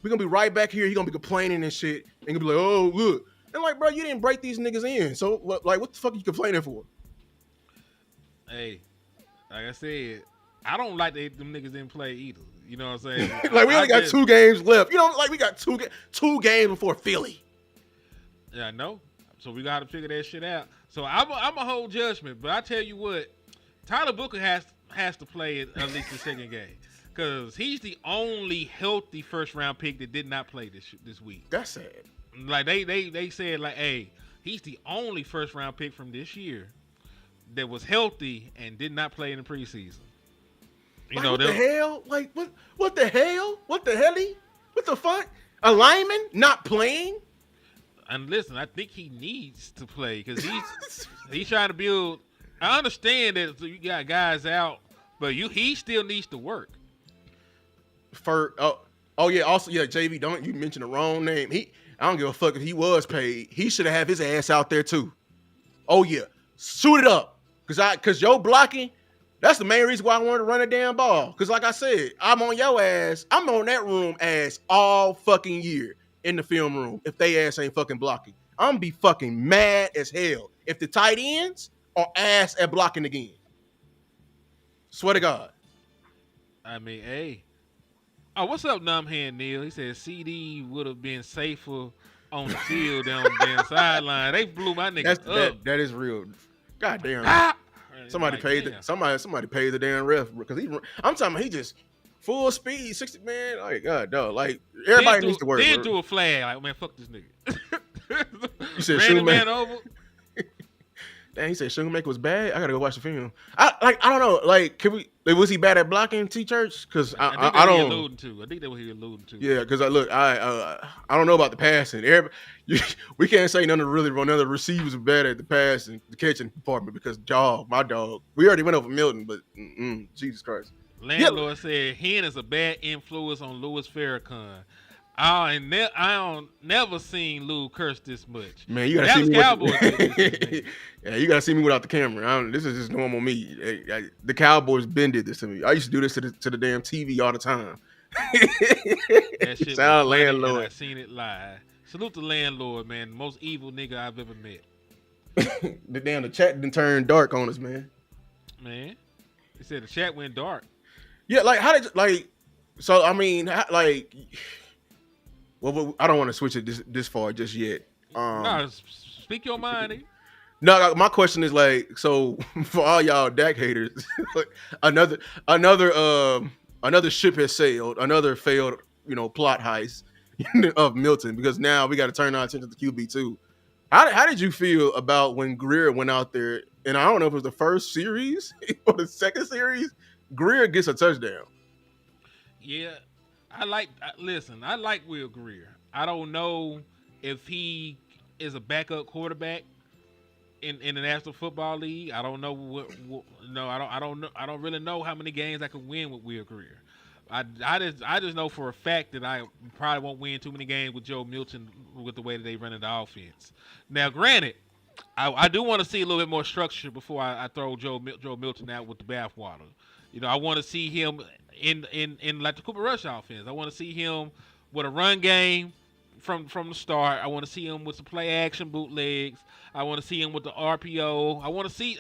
Speaker 3: we're gonna be right back here. He gonna be complaining and shit, and gonna be like, oh look, and like, bro, you didn't break these niggas in. So what the fuck are you complaining for?
Speaker 2: Hey, like I said, I don't like that them niggas didn't play either. You know what I'm saying?
Speaker 3: Like we only got 2 games left. You know, like we got two games before Philly.
Speaker 2: Yeah, I know. So we got to figure that shit out. So I'm a hold judgment, but I tell you what, Tyler Booker has to play at least the second game because he's the only healthy first round pick that did not play this week.
Speaker 3: That's sad.
Speaker 2: Like they said, like, hey, he's the only first round pick from this year that was healthy and did not play in the preseason. You know
Speaker 3: what the hell? Like what the hell? What the helly? What the fuck? A lineman not playing?
Speaker 2: And listen, I think he needs to play because he's trying to build. I understand that you got guys out, but he still needs to work.
Speaker 3: Also JV, don't you mention the wrong name. I don't give a fuck if he was paid. He should have his ass out there too. Oh yeah, suit it up, cause your blocking. That's the main reason why I wanted to run a damn ball. Cause like I said, I'm on your ass. I'm on that room ass all fucking year in the film room. If they ass ain't fucking blocking, I'm gonna be fucking mad as hell if the tight ends are ass at blocking again. Swear to God.
Speaker 2: I mean, hey, Oh, what's up, Numbhead Neil? He said CD would have been safer on the field than on the damn sideline. They blew my nigga up.
Speaker 3: That is real. God damn.
Speaker 2: Ah!
Speaker 3: Somebody
Speaker 2: Like,
Speaker 3: paid
Speaker 2: damn.
Speaker 3: somebody paid the damn ref because I'm talking about he just full speed 60 man. Like God dog. Like everybody needs to work.
Speaker 2: Then
Speaker 3: Bro.
Speaker 2: do a flag like, man, fuck this nigga.
Speaker 3: You said
Speaker 2: Ran the man
Speaker 3: Shoemaker.
Speaker 2: over.
Speaker 3: Damn, he said Shoemaker was bad. I gotta go watch the film. I don't know. Like, was he bad at blocking T Church? Because
Speaker 2: I think
Speaker 3: I
Speaker 2: that's what he
Speaker 3: don't.
Speaker 2: alluding to. I think that's what he alluding to.
Speaker 3: Yeah, because I don't know about the passing. We can't say none of the receivers are bad at the passing, the catching department because my dog. We already went over Milton, but Jesus Christ.
Speaker 2: Landlord said Hen is a bad influence on Louis Farrakhan. I don't never seen Lou curse this much.
Speaker 3: Man, you gotta see me.
Speaker 2: Cowboys.
Speaker 3: Yeah, you gotta see me without the camera. This is just normal me. The Cowboys been did this to me. I used to do this to the damn TV all the time.
Speaker 2: That shit
Speaker 3: Sound
Speaker 2: was funny,
Speaker 3: landlord.
Speaker 2: and I seen it live. Salute the landlord, man. The most evil nigga I've ever met.
Speaker 3: The chat didn't turn dark on us, man.
Speaker 2: Man, he said the chat went dark.
Speaker 3: Yeah, like how did so I mean well, I don't want to switch it this far just yet.
Speaker 2: Nah, speak your mind. Nigga.
Speaker 3: No, my question is like, so for all y'all Dak haters, another ship has sailed, another failed, plot heist of Milton because now we got to turn our attention to QB too. How did you feel about when Greer went out there? And I don't know if it was the first series or the second series. Greer gets a touchdown.
Speaker 2: Yeah, I like Will Greer. I don't know if he is a backup quarterback in the National Football League. I don't know I don't really know how many games I could win with Will Greer. I just know for a fact that I probably won't win too many games with Joe Milton with the way that they run the offense. Now, granted, I do want to see a little bit more structure before I throw Joe Milton out with the bathwater. I want to see him in like the Cooper Rush offense. I want to see him with a run game from the start. I want to see him with some play action bootlegs. I want to see him with the RPO. I want to see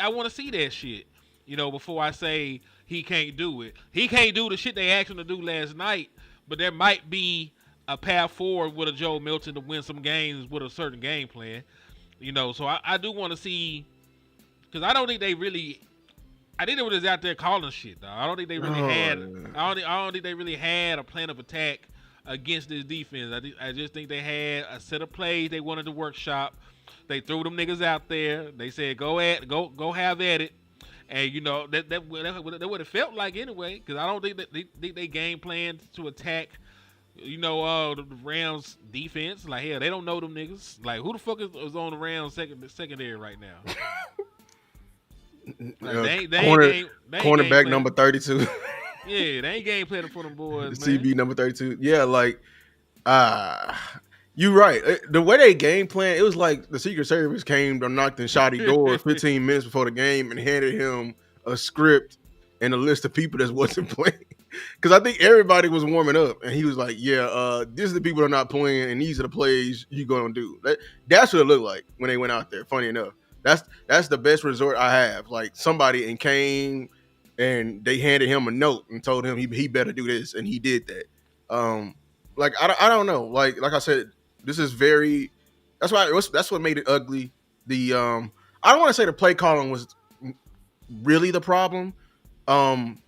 Speaker 2: that shit. Before I say he can't do it. He can't do the shit they asked him to do last night, but there might be a path forward with a Joe Milton to win some games with a certain game plan. So I do want to see, because I don't think they really. I think they were just out there calling shit, though. I don't think they really had. I don't think they really had a plan of attack against this defense. I just think they had a set of plays they wanted to workshop. They threw them niggas out there. They said go have at it, and that what it felt like anyway. Because I don't think that they game planned to attack. The Rams defense. Like hell, they don't know them niggas. Like who the fuck is on the Rams secondary right now? Like,
Speaker 3: cornerback number 32.
Speaker 2: Yeah, they ain't game planning for them boys,
Speaker 3: The
Speaker 2: man.
Speaker 3: CB number 32. Yeah, like, you're right. The way they game plan, it was like the Secret Service came to knock on Shoddy door 15 minutes before the game and handed him a script and a list of people that wasn't playing. Because I think everybody was warming up, and he was like, "Yeah, these are the people that are not playing, and these are the plays you're gonna do." That's what it looked like when they went out there. Funny enough, that's the best resort I have. Like somebody came and they handed him a note and told him he better do this, and he did that. Like I don't know. Like I said, this is very. That's what made it ugly. I don't want to say the play calling was really the problem.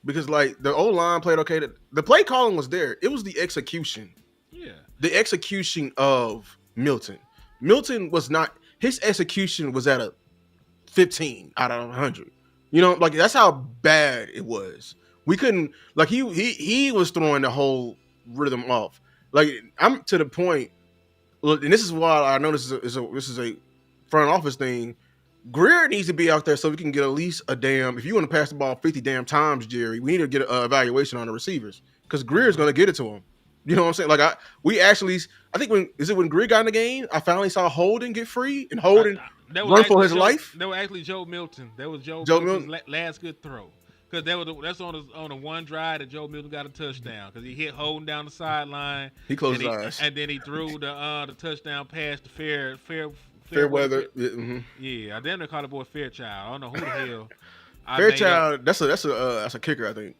Speaker 3: Because like the O-line played okay. The play calling was there. It was the execution.
Speaker 2: Yeah.
Speaker 3: The execution of Milton. Milton was not. His execution was at a 15 out of 100. Like that's how bad it was. We couldn't like he was throwing the whole rhythm off. Like I'm to the point. Look, and this is why I know this is a front office thing. Greer needs to be out there so we can get at least a damn. If you want to pass the ball 50 damn times, Jerry, we need to get an evaluation on the receivers because Greer's going to get it to him. You know what I'm saying? Like I think when Greer got in the game, I finally saw Holden get free and Holden run for his life.
Speaker 2: That was actually Joe Milton. That was Joe Milton's last good throw because that's on the one drive that Joe Milton got a touchdown because he hit Holden down the sideline.
Speaker 3: He closed his eyes
Speaker 2: and then he threw the touchdown pass to
Speaker 3: Fairweather.
Speaker 2: Yeah, I didn't call the boy Fairchild. I don't know who the hell.
Speaker 3: Fairchild. That's a kicker, I think.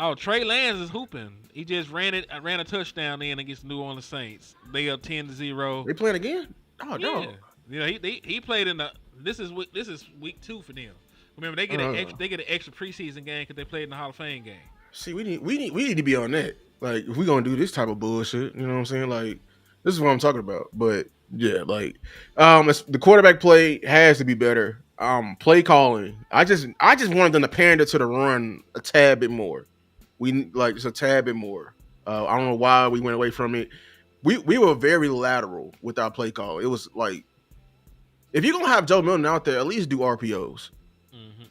Speaker 2: Oh, Trey Lance is hooping. He just ran a touchdown in against the New Orleans Saints. They up 10-0.
Speaker 3: They playing again? Oh,
Speaker 2: Yeah,
Speaker 3: dog.
Speaker 2: he played in the. This is week 2 for them. Remember they get an extra preseason game because they played in the Hall of Fame game.
Speaker 3: See, we need to be on that. Like, if we gonna do this type of bullshit, you know what I'm saying? Like, this is what I'm talking about. But yeah, like, the quarterback play has to be better. Play calling. I just wanted them to pander to the run a tad bit more. We like just a tad bit more. I don't know why we went away from it. We were very lateral with our play call. It was like, if you're gonna have Joe Milton out there, at least do RPOs.
Speaker 2: Hmm.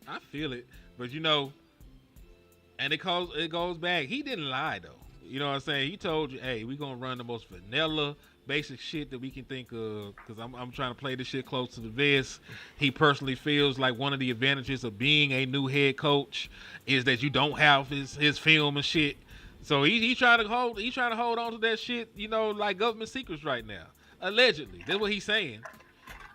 Speaker 2: I feel it, but and it goes back. He didn't lie though. You know what I'm saying? He told you, "Hey, we're gonna run the most vanilla, basic shit that we can think of." Because I'm trying to play this shit close to the vest. He personally feels like one of the advantages of being a new head coach is that you don't have his film and shit. So he trying to hold on to that shit. Like government secrets right now. Allegedly, that's what he's saying.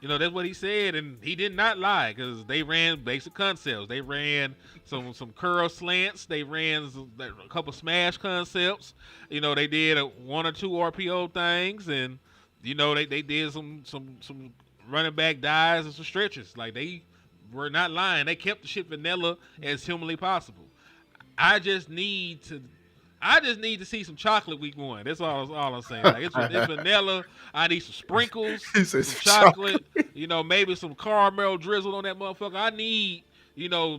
Speaker 2: That's what he said, and he did not lie because they ran basic concepts. They ran some curl slants. They ran a couple smash concepts. They did one or two RPO things, and they did some running back dives and some stretches. Like, they were not lying. They kept the shit vanilla as humanly possible. I just need to see some chocolate week 1. That's all I'm saying. Like, it's vanilla. I need some sprinkles, some chocolate. Maybe some caramel drizzle on that motherfucker. I need,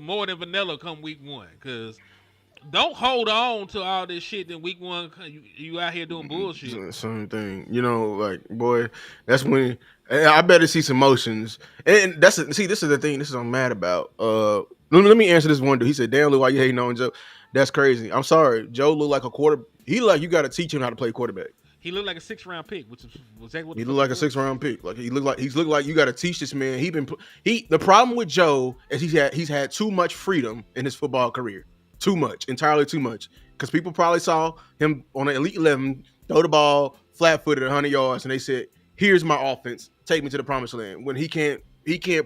Speaker 2: more than vanilla come week 1. Because don't hold on to all this shit in week 1. You out here doing bullshit.
Speaker 3: Same thing. Like, boy, that's when I better see some motions. And this is the thing. This is what I'm mad about. Let me answer this one dude. He said, "Damn, Lou, why you hating on Joe?" That's crazy. I'm sorry. Joe looked like a quarter. He looked like you got to teach him how to play quarterback.
Speaker 2: He looked like a 6th-round pick, was that what
Speaker 3: he looked like a 6th-round pick. Like, he's looked like you got to teach this man. The problem with Joe is he's had too much freedom in his football career. Too much, entirely too much. Because people probably saw him on an Elite 11 throw the ball flat-footed 100 yards, and they said, "Here's my offense. Take me to the promised land." When he can't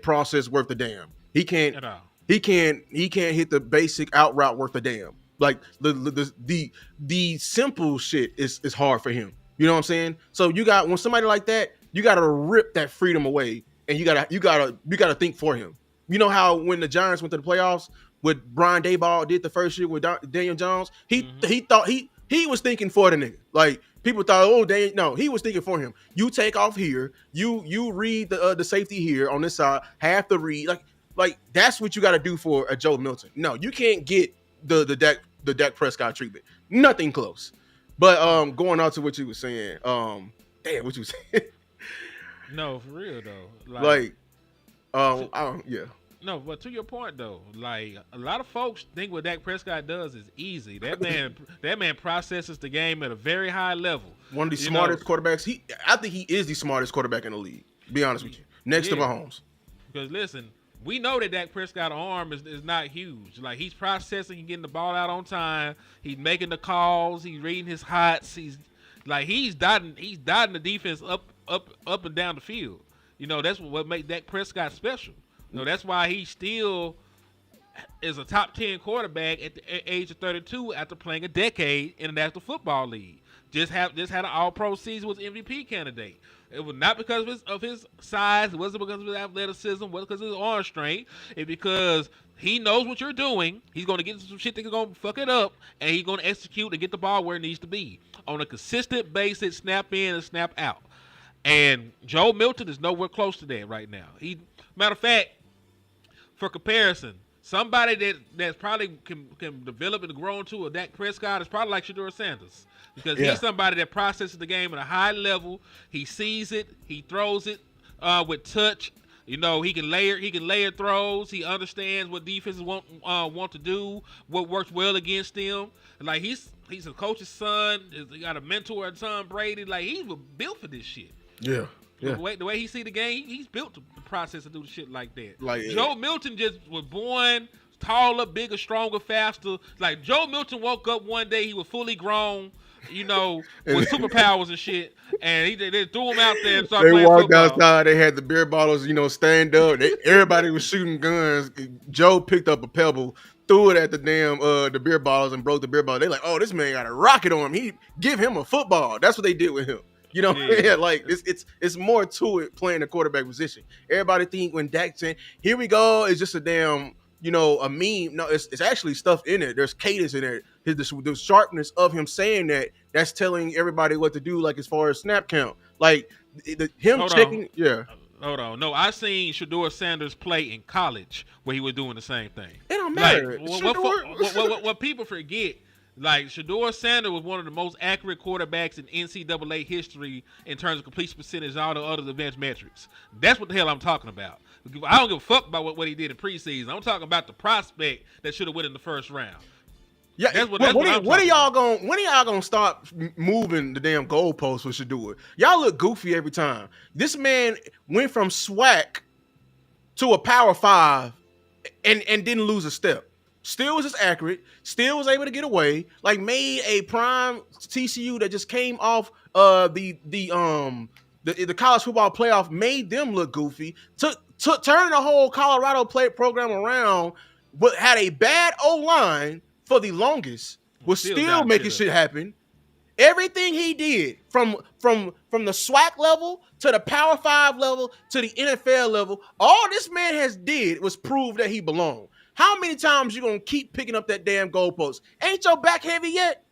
Speaker 3: process worth a damn. He can't.
Speaker 2: At all.
Speaker 3: He can't hit the basic out route worth a damn. Like, the simple shit is hard for him. You know what I'm saying? So when somebody like that, you gotta rip that freedom away, and you gotta think for him. You know how when the Giants went to the playoffs, what Brian Daboll did the first year with Daniel Jones, he thought he was thinking for the nigga. Like, people thought, no, he was thinking for him. You take off here, you read the safety here on this side, half the read, like that's what you got to do for a Joe Milton. No, you can't get the Dak Prescott treatment. Nothing close. But going on to what you were saying, damn, what you were saying.
Speaker 2: No, for real though.
Speaker 3: Yeah.
Speaker 2: No, but to your point though, like, a lot of folks think what Dak Prescott does is easy. That man processes the game at a very high level.
Speaker 3: One of the smartest quarterbacks. I think he is the smartest quarterback in the league. Be honest with you, next to Mahomes.
Speaker 2: Because listen, we know that Dak Prescott's arm is not huge. Like, he's processing, he's getting the ball out on time, he's making the calls, he's reading his hots, he's dotting the defense up and down the field. That's what makes Dak Prescott special. That's why he still is a top 10 quarterback at the age of 32 after playing a decade in the National Football League. Just had an All-Pro season, was MVP candidate. It was not because of his size. It wasn't because of his athleticism. It wasn't because of his arm strength. It's because he knows what you're doing. He's going to get into some shit that's going to fuck it up, and he's going to execute and get the ball where it needs to be on a consistent basis, snap in and snap out. And Joe Milton is nowhere close to that right now. Matter of fact, for comparison, somebody that probably can develop and grow into a Dak Prescott is probably like Shedeur Sanders. Because he's somebody that processes the game at a high level. He sees it. He throws it with touch. He can layer throws. He understands what defenses want to do, what works well against them. Like, he's a coach's son. He got a mentor at Tom Brady. Like, he was built for this shit.
Speaker 3: Yeah.
Speaker 2: The way he see the game, he's built to process to do the shit like that.
Speaker 3: Like,
Speaker 2: Joe Milton just was born taller, bigger, stronger, faster. Like, Joe Milton woke up one day, he was fully grown, with superpowers and shit, and they threw him out there and started playing football.
Speaker 3: They walked outside, they had the beer bottles, stand up. Everybody was shooting guns. Joe picked up a pebble, threw it at the damn the beer bottles and broke the beer bottle. They like, oh, this man got a rocket on him. He give him a football. That's what they did with him. You know,
Speaker 2: Yeah.
Speaker 3: like it's more to it playing the quarterback position. Everybody think when Dak saying, "Here we go," it's just a damn, a meme. No, it's actually stuff in it. There's cadence in it. The sharpness of him saying that's telling everybody what to do. Like as far as snap count, like him
Speaker 2: Hold
Speaker 3: checking.
Speaker 2: on.
Speaker 3: Yeah,
Speaker 2: Hold on. No, I seen Shador Sanders play in college where he was doing the same thing.
Speaker 3: it don't matter.
Speaker 2: Like, what people forget, like Shador Sanders was one of the most accurate quarterbacks in NCAA history in terms of completion percentage and all the other advanced metrics. That's what the hell I'm talking about. I don't give a fuck about what he did in preseason. I'm talking about the prospect that should have went in the first round.
Speaker 3: Yeah, when are y'all gonna start moving the damn goalposts for Shador? Y'all look goofy every time. This man went from SWAC to a Power 5 and didn't lose a step. Still was as accurate. Still was able to get away. Like made a prime TCU that just came off the college football playoff, made them look goofy. Turned the whole Colorado program around, but had a bad O-line for the longest, was still making shit happen. Everything he did from the SWAC level to the Power 5 level to the NFL level, all this man has did was prove that he belonged. How many times you gonna keep picking up that damn goalpost? Ain't your back heavy yet?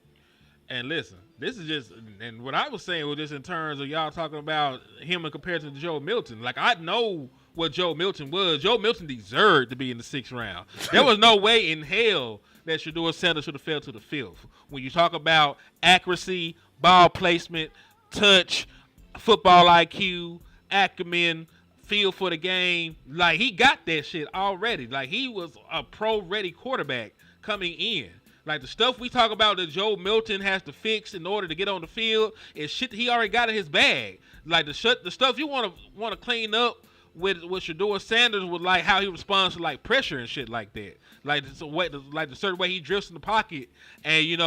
Speaker 2: And listen, this is just, and what I was saying was just in terms of y'all talking about him in comparison to Joe Milton. Like, I know what Joe Milton was. Joe Milton deserved to be in the 6th round. There was no way in hell that Shador Sanders should have fell to the 5th. When you talk about accuracy, ball placement, touch, football IQ, acumen, feel for the game, like he got that shit already. Like he was a pro-ready quarterback coming in. Like the stuff we talk about that Joe Milton has to fix in order to get on the field is shit he already got in his bag. Like the stuff you want to clean up with Shador Sanders was like how he responds to like pressure and shit like that. Like the certain way he drifts in the pocket, and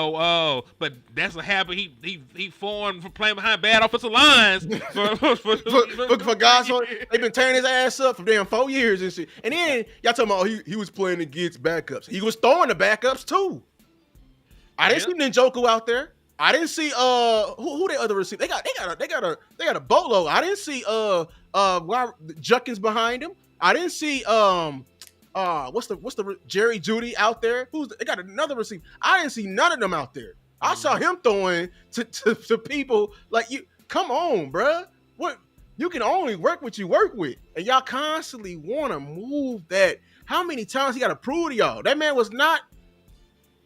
Speaker 2: but that's a habit he formed from playing behind bad offensive lines
Speaker 3: for guys. They've been tearing his ass up for damn 4 years and shit. And then y'all talking about he was playing against backups. He was throwing the backups too. I didn't see Njoku out there. I didn't see who the other receiver. They got a bolo. I didn't see Juckins behind him. I didn't see what's the Jerry Jeudy out there? They got another receiver. I didn't see none of them out there. I saw him throwing to people like you. Come on, bruh. What you can only work what you work with, and y'all constantly want to move that. How many times he got to prove to y'all that man was not,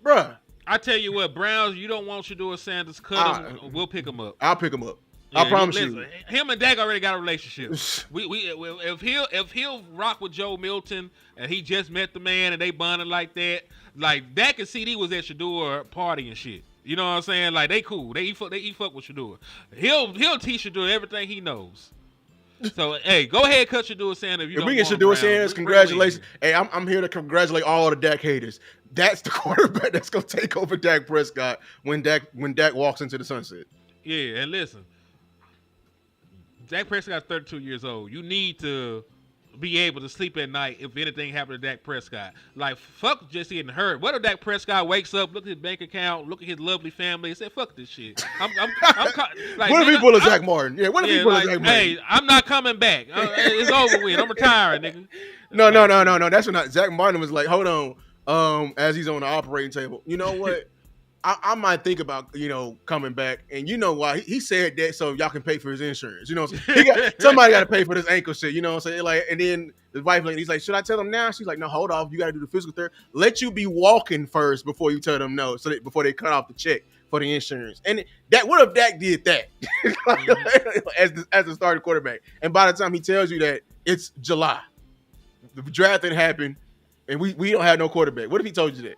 Speaker 3: bruh.
Speaker 2: I tell you what, Browns, you don't want Shador Sanders cut him. We'll pick him up.
Speaker 3: I'll pick him up.
Speaker 2: Yeah,
Speaker 3: I promise you.
Speaker 2: Him and Dak already got a relationship. If he'll rock with Joe Milton and he just met the man and they bonded like that, like Dak and CD was at Shador party and shit. You know what I'm saying? Like they cool. They fuck with Shador. He'll teach Shador everything he knows. So hey, go ahead, cut Shador Sanders.
Speaker 3: If we get Shador Sanders, congratulations. Hey, I'm here to congratulate all the Dak haters. That's the quarterback that's gonna take over Dak Prescott when Dak walks into the sunset.
Speaker 2: Yeah, and listen, Dak Prescott's 32 years old. You need to be able to sleep at night if anything happened to Dak Prescott. Like, fuck just getting hurt. What if Dak Prescott wakes up, look at his bank account, look at his lovely family, and say, fuck this shit. Like,
Speaker 3: what if he pull a Zach Martin? Yeah, what if he pull a Zach Martin?
Speaker 2: Hey, I'm not coming back. It's over with. I'm retiring, nigga.
Speaker 3: No. That's when Zach Martin was like, hold on. As he's on the operating table. You know what? I might think about, coming back. And you know why? He said that so y'all can pay for his insurance. You know what I'm saying? Somebody got to pay for this ankle shit. You know what I'm saying? Like, and then his wife, he's like, should I tell them now? She's like, no, hold off. You got to do the physical therapy. Let you be walking first before you tell them no. So that before they cut off the check for the insurance. And what if Dak did that as the starting quarterback? And by the time he tells you that it's July, the draft didn't happen, and we don't have no quarterback. What if he told you that?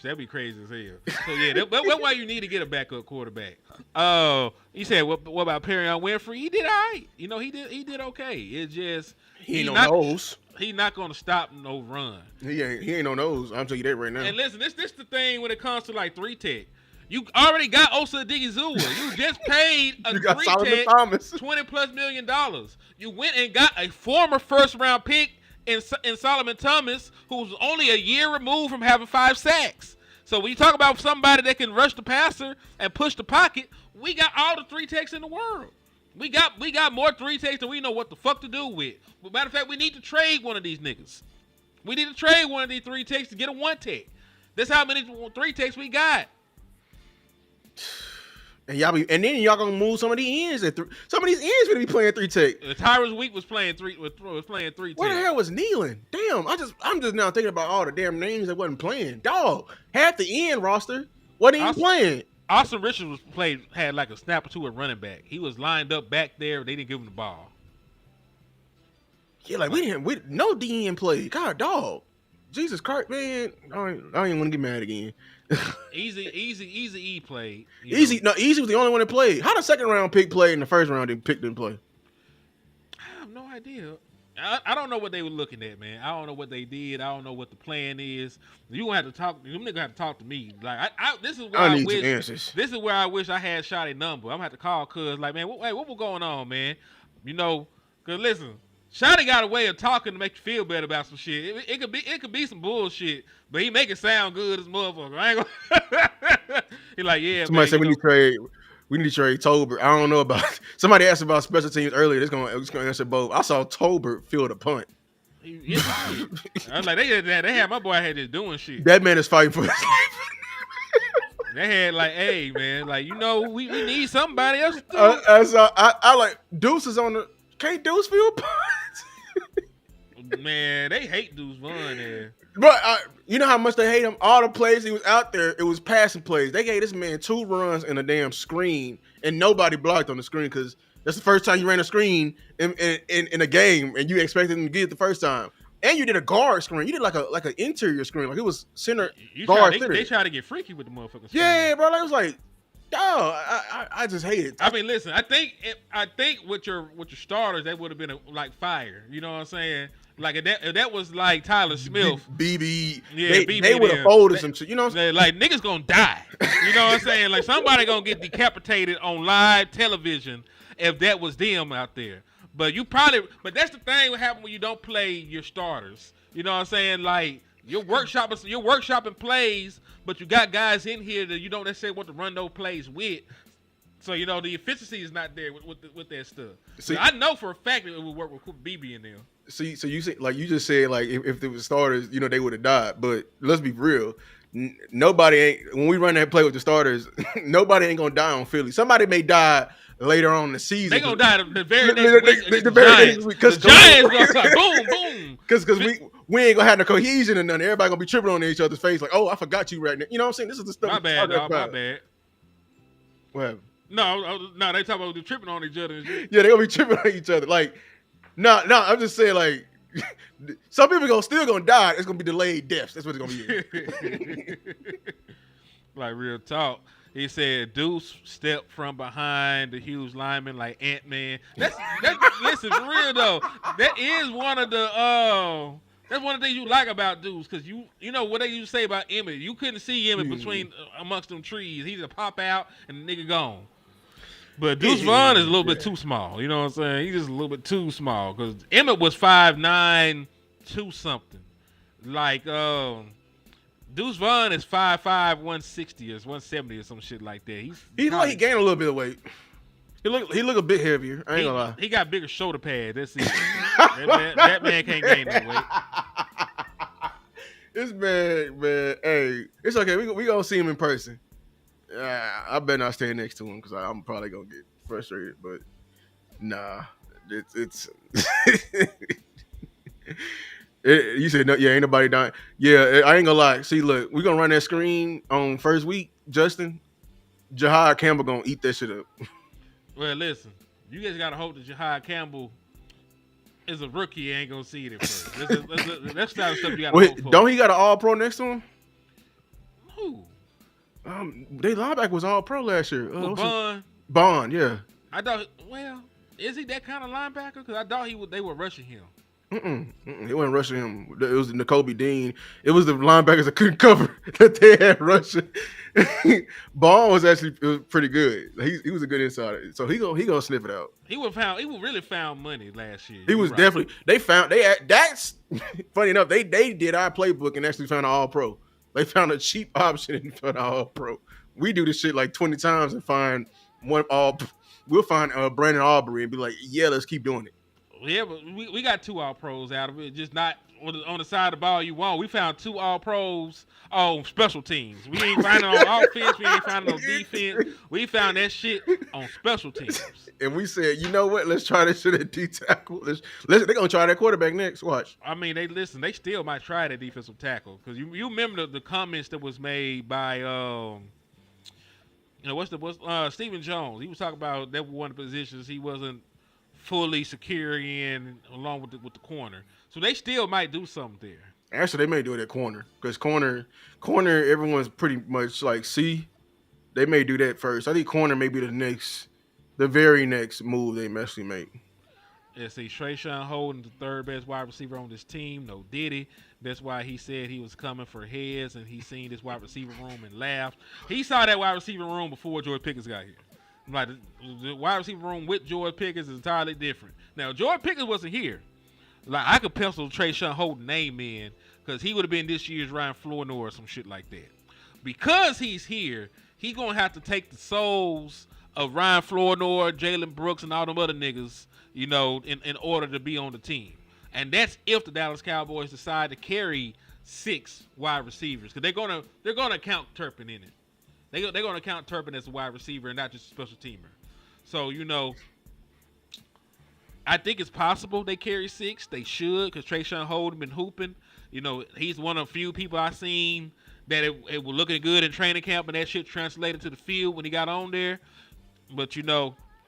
Speaker 2: That'd be crazy as hell. So yeah, that's why you need to get a backup quarterback. You said what about Perion Winfrey? He did all right. He did okay. It's just
Speaker 3: he ain't on nose.
Speaker 2: He's not gonna stop no run.
Speaker 3: He ain't on nose. I'm telling you that right now.
Speaker 2: And listen, this the thing when it comes to like 3-tech. You already got Osa Odigizua. You just paid a 3-tech $20+ million. You went and got a former first round pick and Solomon Thomas, who's only a year removed from having 5 sacks. So when you talk about somebody that can rush the passer and push the pocket, we got all the 3 techs in the world. We got more 3 techs than we know what the fuck to do with. But matter of fact, we need to trade one of these niggas. We need to trade one of these 3 techs to get a 1 tech. That's how many 3 techs we got.
Speaker 3: And then y'all gonna move some of these ends. Some of these ends gonna be playing 3 tech.
Speaker 2: Tyrus Wheat was playing 3 tech.
Speaker 3: Where the hell was Nealon? Damn, I'm just now thinking about all the damn names that wasn't playing. Dog, half the end roster wasn't even playing.
Speaker 2: Austin Richards had like a snap or two at running back. He was lined up back there. They didn't give him the ball.
Speaker 3: Yeah, like no DN play. God, dog. Jesus Christ, man. I ain't want to get mad again.
Speaker 2: Easy E played.
Speaker 3: Easy was the only one that played. How the second round pick played and the first round pick didn't play?
Speaker 2: I have no idea. I don't know what they were looking at, man. I don't know what they did. I don't know what the plan is. You gonna have to talk. You niggas have to talk to me. Like this is where I
Speaker 3: need
Speaker 2: wish.
Speaker 3: some answers.
Speaker 2: This is where I wish I had Shotty number. I'm gonna have to call Cuz like, man, what was going on, man? You know, cause listen, Shotty got a way of talking to make you feel better about some shit. It could be some bullshit, but he make it sound good as motherfucker. I ain't gonna he like, yeah.
Speaker 3: Somebody
Speaker 2: man,
Speaker 3: said we need to trade Tolbert. I don't know about somebody asked about special teams earlier. It's gonna answer both. I saw Tolbert field a punt.
Speaker 2: Yeah, I was like, they had my boy out here just doing shit.
Speaker 3: That man is fighting for his life.
Speaker 2: They had like, hey man, like we need somebody else to do.
Speaker 3: I like Deuce is on the. Can't Deuce field punts?
Speaker 2: Man, they hate Deuce Vaughn there.
Speaker 3: But you know how much they hate him? All the plays he was out there, it was passing plays. They gave this man 2 runs in a damn screen, and nobody blocked on the screen because that's the first time you ran a screen in a game, and you expected him to get it the first time. And you did a guard screen. You did like an interior screen, like it was center guard.
Speaker 2: They try to get freaky with the motherfuckers.
Speaker 3: Yeah, bro. It was like, dog, I just hate it.
Speaker 2: I mean, listen, I think with your starters, that would have been like fire. You know what I'm saying? Like if that was like Tyler Smith,
Speaker 3: BB,
Speaker 2: yeah,
Speaker 3: they would have folded some shit. You know what I'm saying?
Speaker 2: Like niggas gonna die. You know what I'm saying? Like somebody gonna get decapitated on live television if that was them out there. But that's the thing what happens when you don't play your starters. You know what I'm saying? Like you're workshopping plays, but you got guys in here that you don't necessarily want to run those plays with. So you know the efficiency is not there with that stuff. So I know for a fact that it would work with BB in there.
Speaker 3: So you say, like you just said, like if it was starters, you know, they would have died. But let's be real, nobody ain't when we run that play with the starters, nobody ain't gonna die on Philly. Somebody may die later on in the season.
Speaker 2: They gonna die the very next week. The very next week because the Giants gonna start boom boom.
Speaker 3: Because we ain't gonna have no cohesion and nothing. Everybody gonna be tripping on each other's face like, oh, I forgot you right now. You know what I'm saying? This is the stuff.
Speaker 2: My bad, dog. My bad.
Speaker 3: What happened?
Speaker 2: No, they talk about tripping on each other and shit.
Speaker 3: Yeah, they gonna be tripping on each other. Like, no, I'm just saying, like, some people still gonna die. It's gonna be delayed deaths. That's what it's gonna be.
Speaker 2: Like real talk. He said Deuce stepped from behind the huge lineman like Ant-Man. That's listen, for real though. That is one of the that's one of the things you like about Deuce, because you know what they used to say about Emmett. You couldn't see Emmett between amongst them trees. He'd just pop out and the nigga gone. But Deuce Vaughn is a little bit too small. You know what I'm saying? He's just a little bit too small because Emmett was 5'9", 2 something. Like Deuce Vaughn is 5'5", 160 or 170 or some shit like that. He
Speaker 3: like he gained a little bit of weight. He look a bit heavier. I ain't gonna lie.
Speaker 2: He got bigger shoulder pads. That's it. that man can't gain no weight.
Speaker 3: This man, hey, it's okay. We gonna see him in person. I better not stand next to him because I'm probably gonna get frustrated. But nah, it's. You said no, yeah, ain't nobody dying. Yeah, I ain't gonna lie. See, look, we gonna run that screen on first week. Justin, Jahad Campbell gonna eat that shit up.
Speaker 2: Well, listen, you guys gotta hope that Jahad Campbell is a rookie. Ain't gonna see it at first. That's the type of stuff you gotta hope for.
Speaker 3: Don't he got an All Pro next to him?
Speaker 2: Who?
Speaker 3: They linebacker was All Pro last year.
Speaker 2: Bond.
Speaker 3: Bond, yeah.
Speaker 2: I thought. Well, is he that kind of linebacker? Because I thought they were rushing him.
Speaker 3: They wasn't rushing him. It was N'Kobe Dean. It was the linebackers that couldn't cover that they had rushing. Ball was pretty good. He was a good insider, so he gonna sniff it out.
Speaker 2: He would really found money last year.
Speaker 3: He was
Speaker 2: right.
Speaker 3: definitely that's funny enough. They did our playbook and actually found an all pro. They found a cheap option and found an all pro. We do this shit like 20 times and find one all. We'll find Brandon Aubrey and be like, yeah, let's keep doing it.
Speaker 2: Yeah, but we got 2 all pros out of it, just not on the side of the ball you want. We found 2 all pros on special teams. We ain't finding on offense. We ain't finding on defense. We found that shit on special teams.
Speaker 3: And we said, you know what? Let's try this shit at D tackle. They're gonna try that quarterback next. Watch.
Speaker 2: I mean, they still might try that defensive tackle because you remember the comments that was made by Stephen Jones. He was talking about that was one of the positions he wasn't fully secure in, along with the corner. So they still might do something there.
Speaker 3: Actually, they may do it at corner because corner, everyone's pretty much like C. They may do that first. I think corner may be the very next move they actually make.
Speaker 2: Yeah, see, Trayshawn Holden, the third best wide receiver on this team. No Diddy. That's why he said he was coming for heads, and he seen this wide receiver room and laughed. He saw that wide receiver room before George Pickens got here. Like the wide receiver room with George Pickens is entirely different. Now, George Pickens wasn't here. Like I could pencil Trayshawn Holden name in because he would have been this year's Ryan Flournoy or some shit like that. Because he's here, he gonna have to take the souls of Ryan Flournoy, Jalen Brooks, and all them other niggas, in order to be on the team. And that's if the Dallas Cowboys decide to carry 6 wide receivers because they're gonna count Turpin in it. They're gonna count Turpin as a wide receiver and not just a special teamer. So I think it's possible they carry 6. They should because Trayshawn Holden been hooping. He's one of the few people I seen that it was looking good in training camp and that shit translated to the field when he got on there. But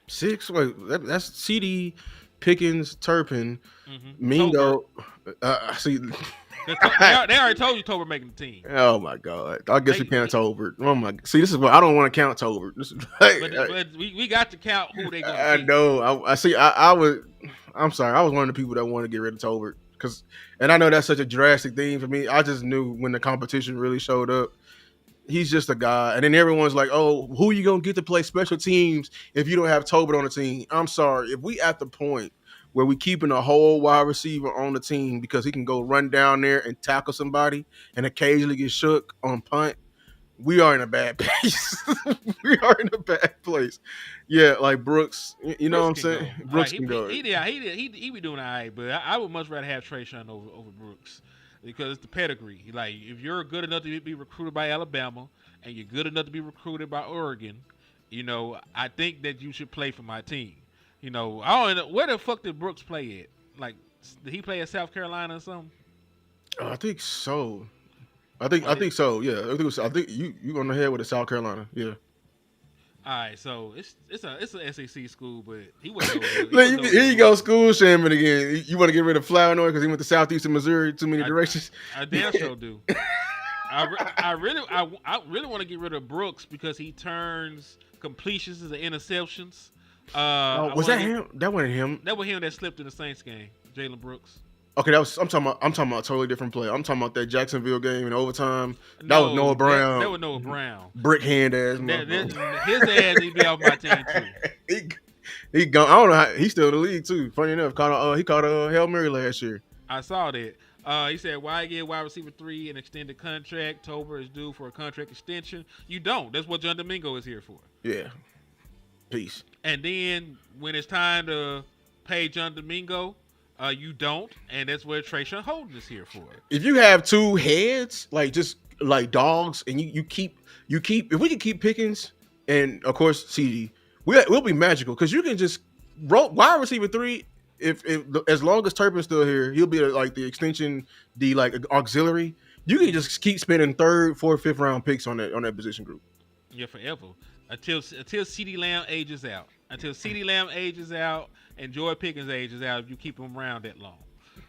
Speaker 3: 6. Wait, that's CD, Pickens, Turpin, Mingo. See.
Speaker 2: They already told you Tolbert making the team.
Speaker 3: Oh my God! I guess we count Tolbert. Oh my! See, this is what I don't want to count Tolbert.
Speaker 2: But we got to count who they going to
Speaker 3: I know. I see. I'm sorry. I was one of the people that wanted to get rid of Tolbert and I know that's such a drastic thing for me. I just knew when the competition really showed up, he's just a guy. And then everyone's like, "Oh, who are you gonna get to play special teams if you don't have Tolbert on the team?" I'm sorry. If we at the point where we keeping a whole wide receiver on the team because he can go run down there and tackle somebody and occasionally get shook on punt, we are in a bad place. We are in a bad place. Yeah, like Brooks, you know what I'm saying?
Speaker 2: Go.
Speaker 3: Brooks can go.
Speaker 2: He be doing all right, but I would much rather have Trayshawn over Brooks because it's the pedigree. Like, if you're good enough to be recruited by Alabama and you're good enough to be recruited by Oregon, I think that you should play for my team. I don't know where the fuck did Brooks play at? Like, did he play at South Carolina or something?
Speaker 3: I think so. I think so. Yeah, I think you on the head with the South Carolina. Yeah.
Speaker 2: All right, so it's an SEC school, but he wasn't.
Speaker 3: Here you go, school shaming again. You want to get rid of Flournoy because he went to Southeastern Missouri too many directions?
Speaker 2: I damn sure do. I really want to get rid of Brooks because he turns completions into interceptions.
Speaker 3: Was that him? That wasn't him.
Speaker 2: That was him that slipped in the Saints game, Jalen Brooks.
Speaker 3: Okay, I'm talking about a totally different play. I'm talking about that Jacksonville game in overtime. That was Noah Brown.
Speaker 2: That was Noah Brown.
Speaker 3: Brick hand ass.
Speaker 2: His ass he'd be off my team too.
Speaker 3: He gone. I don't know how he's still in the league too. Funny enough, he caught a Hail Mary last year.
Speaker 2: I saw that. He said, "Why get wide receiver 3 an extended contract? Tolbert is due for a contract extension. You don't. That's what John Domingo is here for."
Speaker 3: Yeah. Peace.
Speaker 2: And then when it's time to pay John Domingo, you don't, and that's where Trayshawn Holden is here for.
Speaker 3: If you have 2 heads, like just like dogs, and you keep if we can keep Pickens and of course CD, we'll be magical because you can just wide receiver 3. If as long as Turpin's still here, he'll be like the extension, the like auxiliary. You can just keep spending 3rd, 4th, 5th round picks on that position group.
Speaker 2: Yeah, forever. Until CeeDee Lamb ages out. Until CeeDee Lamb ages out and George Pickens ages out, if you keep them around that long.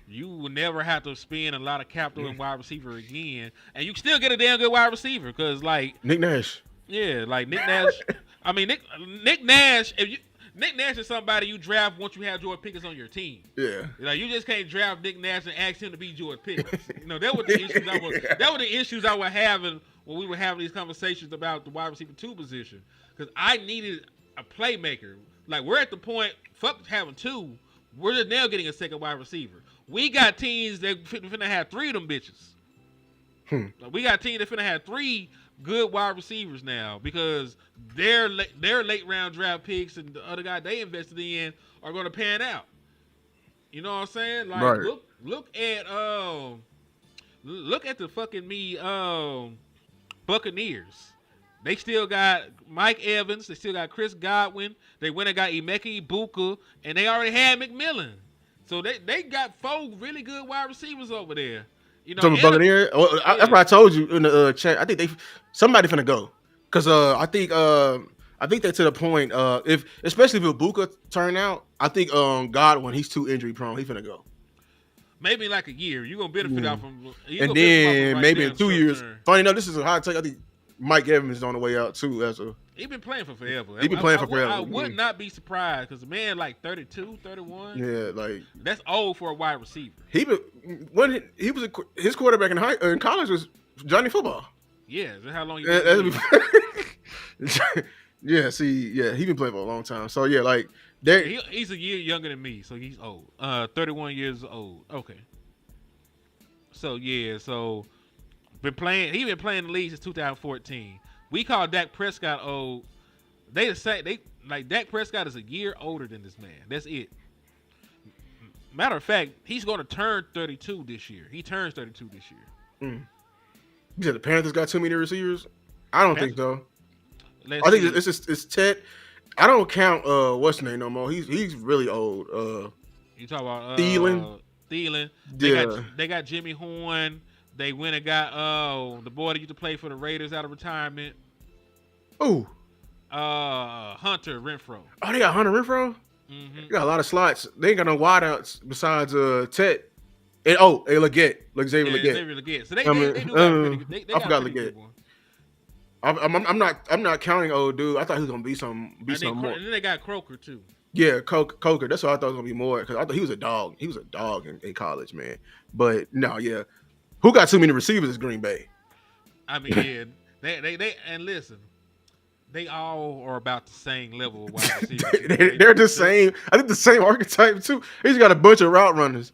Speaker 2: You will never have to spend a lot of capital in wide receiver again. And you can still get a damn good wide receiver because, like...
Speaker 3: Nick Nash.
Speaker 2: Yeah, like Nick Nash. I mean, Nick Nash, Nick Nash is somebody you draft once you have George Pickens on your team.
Speaker 3: Yeah.
Speaker 2: Like, you just can't draft Nick Nash and ask him to be George Pickens. That were the issues I was having when we were having these conversations about the wide receiver 2 position. Because I needed a playmaker. Like, we're at the point, fuck having 2. We're just now getting a second wide receiver. We got teams that finna have 3 of them bitches. Like, we got teams that finna have 3 good wide receivers now because their late round draft picks and the other guy they invested in are going to pan out. You know what I'm saying? Like,
Speaker 3: Right.
Speaker 2: look at the fucking Buccaneers. They still got Mike Evans. They still got Chris Godwin. They went and got Emeka Ibuka, and they already had McMillan. So they got 4 really good wide receivers over there. You know,
Speaker 3: Buccaneer. That's what I told you in the chat. I think somebody finna go because I think they're to the point. Especially if Ibuka turn out, I think Godwin, he's too injury prone. He finna go.
Speaker 2: Maybe like a year. You're gonna benefit out from.
Speaker 3: And then maybe in 2 years. Funny enough, this is a hot take. I think Mike Evans is on the way out too.
Speaker 2: He's been playing for forever.
Speaker 3: He's been playing for forever.
Speaker 2: I would not be surprised because the man like 32, 31.
Speaker 3: Yeah, like
Speaker 2: that's old for a wide receiver.
Speaker 3: His quarterback in college was Johnny Football.
Speaker 2: Yeah, is that how long he
Speaker 3: Yeah, he's been playing for a long time. So yeah, like
Speaker 2: he's a year younger than me, so he's old. 31 years old. Okay. So yeah, he been playing the league since 2014. We call Dak Prescott old. They like Dak Prescott is a year older than this man. That's it. Matter of fact, he's going to turn 32 this year. He turns 32 this year.
Speaker 3: You said the Panthers got too many receivers? I don't think so.
Speaker 2: I
Speaker 3: think it's Ted. I don't count what's his name no more. He's really old.
Speaker 2: You talk about
Speaker 3: Thielen.
Speaker 2: They got Jimmy Horn. They went and got the boy that used to play for the Raiders out of retirement.
Speaker 3: Ooh.
Speaker 2: Hunter Renfro.
Speaker 3: Oh, they got Hunter Renfro?
Speaker 2: Mm-hmm.
Speaker 3: They got a lot of slots. They ain't got no wideouts besides Ted. And Leggett. Xavier Leggett.
Speaker 2: So they do got they
Speaker 3: I forgot Leggett. I'm not counting old dude. I thought he was gonna be something more.
Speaker 2: And then they got Croker too.
Speaker 3: Yeah, Coker. That's what I thought was gonna be more because I thought he was a dog. He was a dog in college, man. But no, yeah. Who got too many receivers is Green Bay.
Speaker 2: I mean, yeah, they and listen, they all are about the same level of wide receivers.
Speaker 3: They're the same. I think the same archetype too. He's got a bunch of route runners.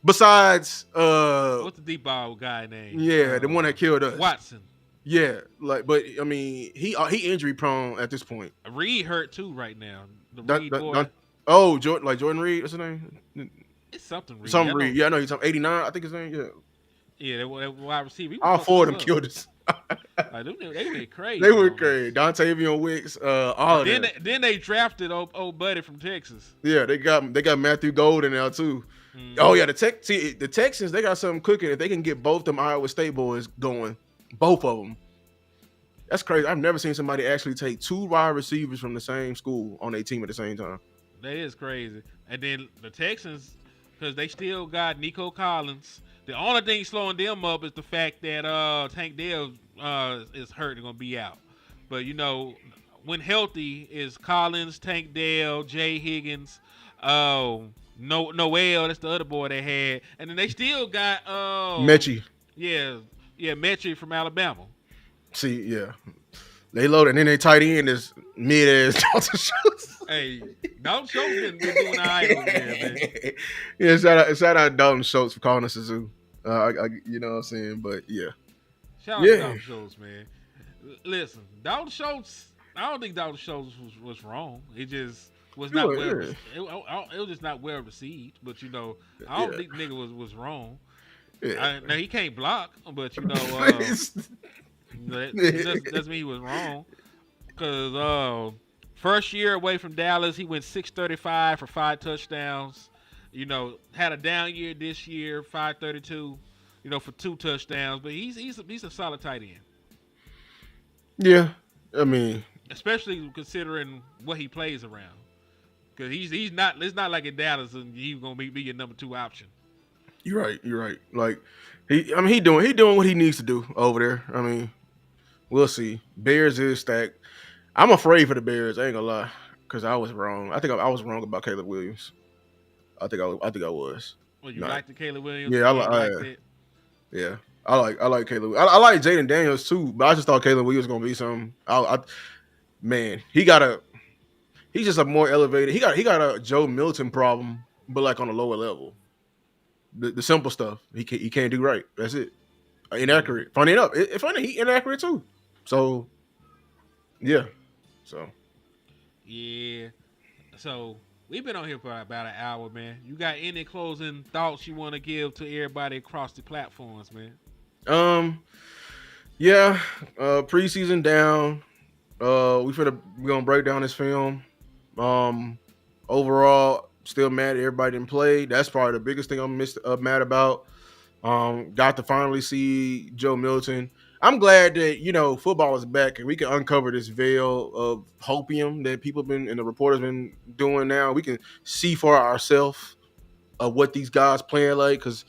Speaker 3: Besides,
Speaker 2: what's the deep ball guy name?
Speaker 3: Yeah, the one that killed us,
Speaker 2: Watson.
Speaker 3: Yeah, but I mean, he injury prone at this point.
Speaker 2: Reed hurt too right now. Reed boy.
Speaker 3: Jordan Reed. What's his name?
Speaker 2: It's something Reed.
Speaker 3: Reed. Yeah, I know he's 89. I think his name. Yeah.
Speaker 2: Yeah, that wide receiver.
Speaker 3: All 4 of them killed us.
Speaker 2: Like, they went crazy.
Speaker 3: They went crazy. Dontavian Wicks, all of them.
Speaker 2: Then they drafted old buddy from Texas.
Speaker 3: Yeah, they got Matthew Golden now too. Mm-hmm. Oh yeah, the Texans, they got something cooking. If they can get both them Iowa State boys going, both of them, that's crazy. I've never seen somebody actually take 2 wide receivers from the same school on their team at the same time.
Speaker 2: That is crazy. And then the Texans, because they still got Nico Collins. The only thing slowing them up is the fact that Tank Dell is hurt and going to be out. But, you know, when healthy is Collins, Tank Dell, Jay Higgins, Noel, that's the other boy they had. And then they still got
Speaker 3: Mechie.
Speaker 2: Yeah, Mechie from Alabama.
Speaker 3: See, yeah. They loaded, and then they tight end is mid-ass Dalton Schultz.
Speaker 2: Hey, Dalton Schultz been doing all right over there, man.
Speaker 3: Yeah, shout out Dalton Schultz for calling us a zoo. You know what I'm saying? But, yeah.
Speaker 2: Shout out to Dalton Schultz, man. Listen, Dalton Schultz, I don't think Dalton Schultz was wrong. It just was not it was just not well received. But, you know, I don't think nigga was wrong. Yeah. Now, he can't block, but, you know, that doesn't mean he was wrong. Because first year away from Dallas, he went 635 for 5 touchdowns. You know, had a down year this year, 532, you know, for 2 touchdowns. But he's a solid tight end.
Speaker 3: Yeah, I mean,
Speaker 2: especially considering what he plays around. Because he's not. It's not like in Dallas and he's gonna be your number 2 option.
Speaker 3: You're right. Like he doing what he needs to do over there. I mean, we'll see. Bears is stacked. I'm afraid for the Bears. I ain't gonna lie, because I was wrong. I think I was wrong about Caleb Williams. I think I was.
Speaker 2: Well, you liked the Caleb Williams?
Speaker 3: Yeah, I liked it. Yeah. I like Caleb. I like Jaden Daniels too, but I just thought Caleb Williams was gonna be something. Man, he's just a more elevated. He got a Joe Milton problem, but like on a lower level. The simple stuff he can't do right. That's it.
Speaker 2: Mm-hmm.
Speaker 3: Inaccurate. Funny enough, funny he inaccurate too. So yeah. So
Speaker 2: Yeah. So we've been on here for about an hour, man. You got any closing thoughts you want to give to everybody across the platforms, man?
Speaker 3: um yeah, preseason down. We gonna break down this film. Um, Overall, still mad everybody didn't play. That's probably the biggest thing mad about. Got to finally see Joe Milton. I'm glad that football is back and we can uncover this veil of hopium that people been and the reporters been doing. Now we can see for ourselves of what these guys playing like, because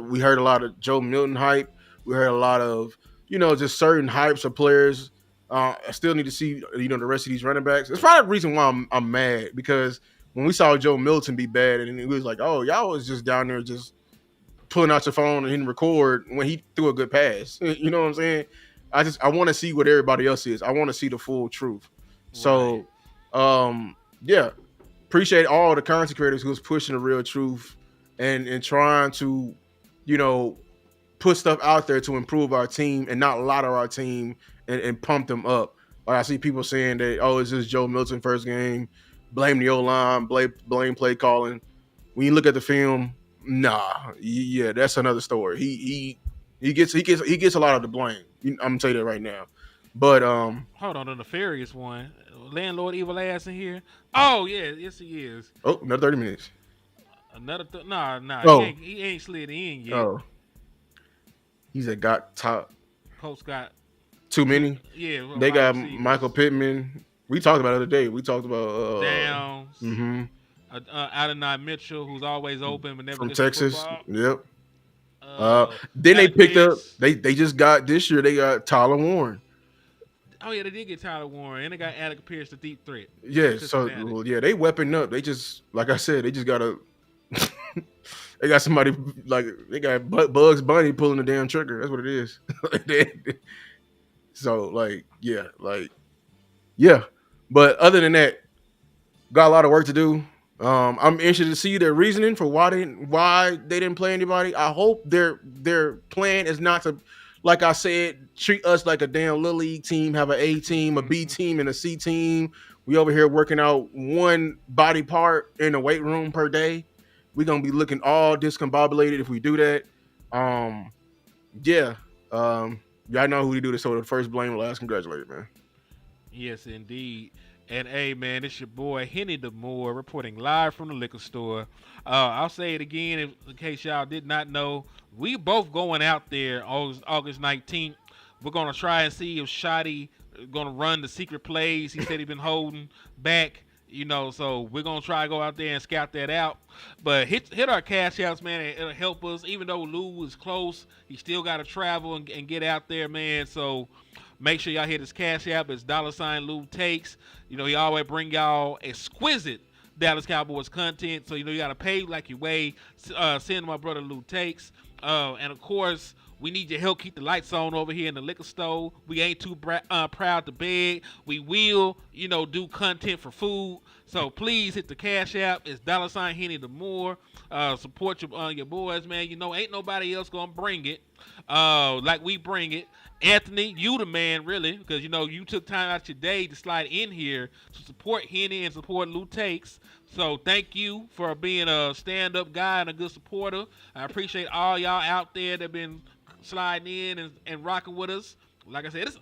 Speaker 3: we heard a lot of Joe Milton hype. We heard a lot of just certain hypes of players. I still need to see the rest of these running backs. It's probably the reason why I'm mad, because when we saw Joe Milton be bad and it was like, oh, y'all was just down there just pulling out your phone and hitting record when he threw a good pass. You know what I'm saying? I want to see what everybody else is. I want to see the full truth.
Speaker 2: Right.
Speaker 3: So, yeah, appreciate all the content creators who was pushing the real truth and trying to, you know, put stuff out there to improve our team and not lie to our team and pump them up. Like I see people saying that, oh, it's just Joe Milton first game, blame the O-line, blame play calling. When you look at the film, nah, yeah, that's another story. He gets a lot of the blame. I'm gonna tell you that right now. But
Speaker 2: Hold on, the nefarious one. Landlord evil ass in here. Oh yeah, yes he is.
Speaker 3: oh, another 30 minutes.
Speaker 2: Nah.
Speaker 3: Oh,
Speaker 2: He ain't slid in yet.
Speaker 3: oh, he's got top
Speaker 2: Colts got
Speaker 3: too many. They
Speaker 2: wide
Speaker 3: got
Speaker 2: receivers.
Speaker 3: Michael Pittman. We talked about it the other day. We talked about
Speaker 2: Downs.
Speaker 3: mm-hmm,
Speaker 2: Adonai Mitchell, who's always open but never
Speaker 3: from
Speaker 2: gets the
Speaker 3: Texas.
Speaker 2: football.
Speaker 3: Yep.
Speaker 2: Uh,
Speaker 3: Then they
Speaker 2: Alec
Speaker 3: picked up.
Speaker 2: Pierce.
Speaker 3: They just got this year. They got Tyler Warren.
Speaker 2: Oh yeah, they did get Tyler Warren, and they got Alec Pierce, the deep threat.
Speaker 3: Yeah.
Speaker 2: from
Speaker 3: So
Speaker 2: Cincinnati.
Speaker 3: well, yeah, they weapon up. They just like I said. They just got a. They got somebody like they got Bugs Bunny pulling the damn trigger. That's what it is. So yeah. But other than that, got a lot of work to do. I'm interested to see their reasoning for why they didn't play anybody. I hope their plan is not to, like I said, treat us like a damn little league team, have an A team, a B team, and a C team. We over here working out one body part in the weight room per day. We're gonna be looking all discombobulated if we do that. Yeah. Y'all know who to do this. So the first blame, last congratulated, man.
Speaker 2: Yes, indeed. And hey, man, it's your boy Henny DeMoore reporting live from the liquor store. I'll say it again in case y'all did not know. We both going out there August 19th. We're gonna try and see if Shotty gonna run the secret plays he said he been holding back. So we're gonna try to go out there and scout that out. But hit our cash outs, man. It'll help us. Even though Lou is close, he still got to travel and get out there, man. So make sure y'all hit his cash app. It's $Lou Takes. He always bring y'all exquisite Dallas Cowboys content. So you got to pay like you weigh. Send my brother Lou Takes. And of course, we need your help keep the lights on over here in the liquor store. We ain't too proud to beg. We will, do content for food. So please hit the cash app. It's $Henny DeMoore. Support your boys, man. Ain't nobody else gonna bring it like we bring it. Anthony, you the man, really, because you took time out your day to slide in here to support Henny and support Lou Takes. So thank you for being a stand-up guy and a good supporter. I appreciate all y'all out there that been sliding in and rocking with us. Like I said, it's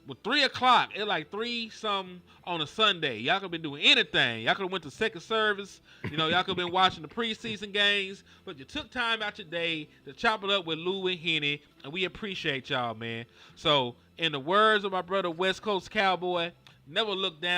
Speaker 2: with 3:00, it's like 3 something on a Sunday. Y'all could been doing anything. Y'all could have went to second service. Y'all could have been watching the preseason games. But you took time out your day to chop it up with Lou and Henny, and we appreciate y'all, man. So, in the words of my brother West Coast Cowboy, never look down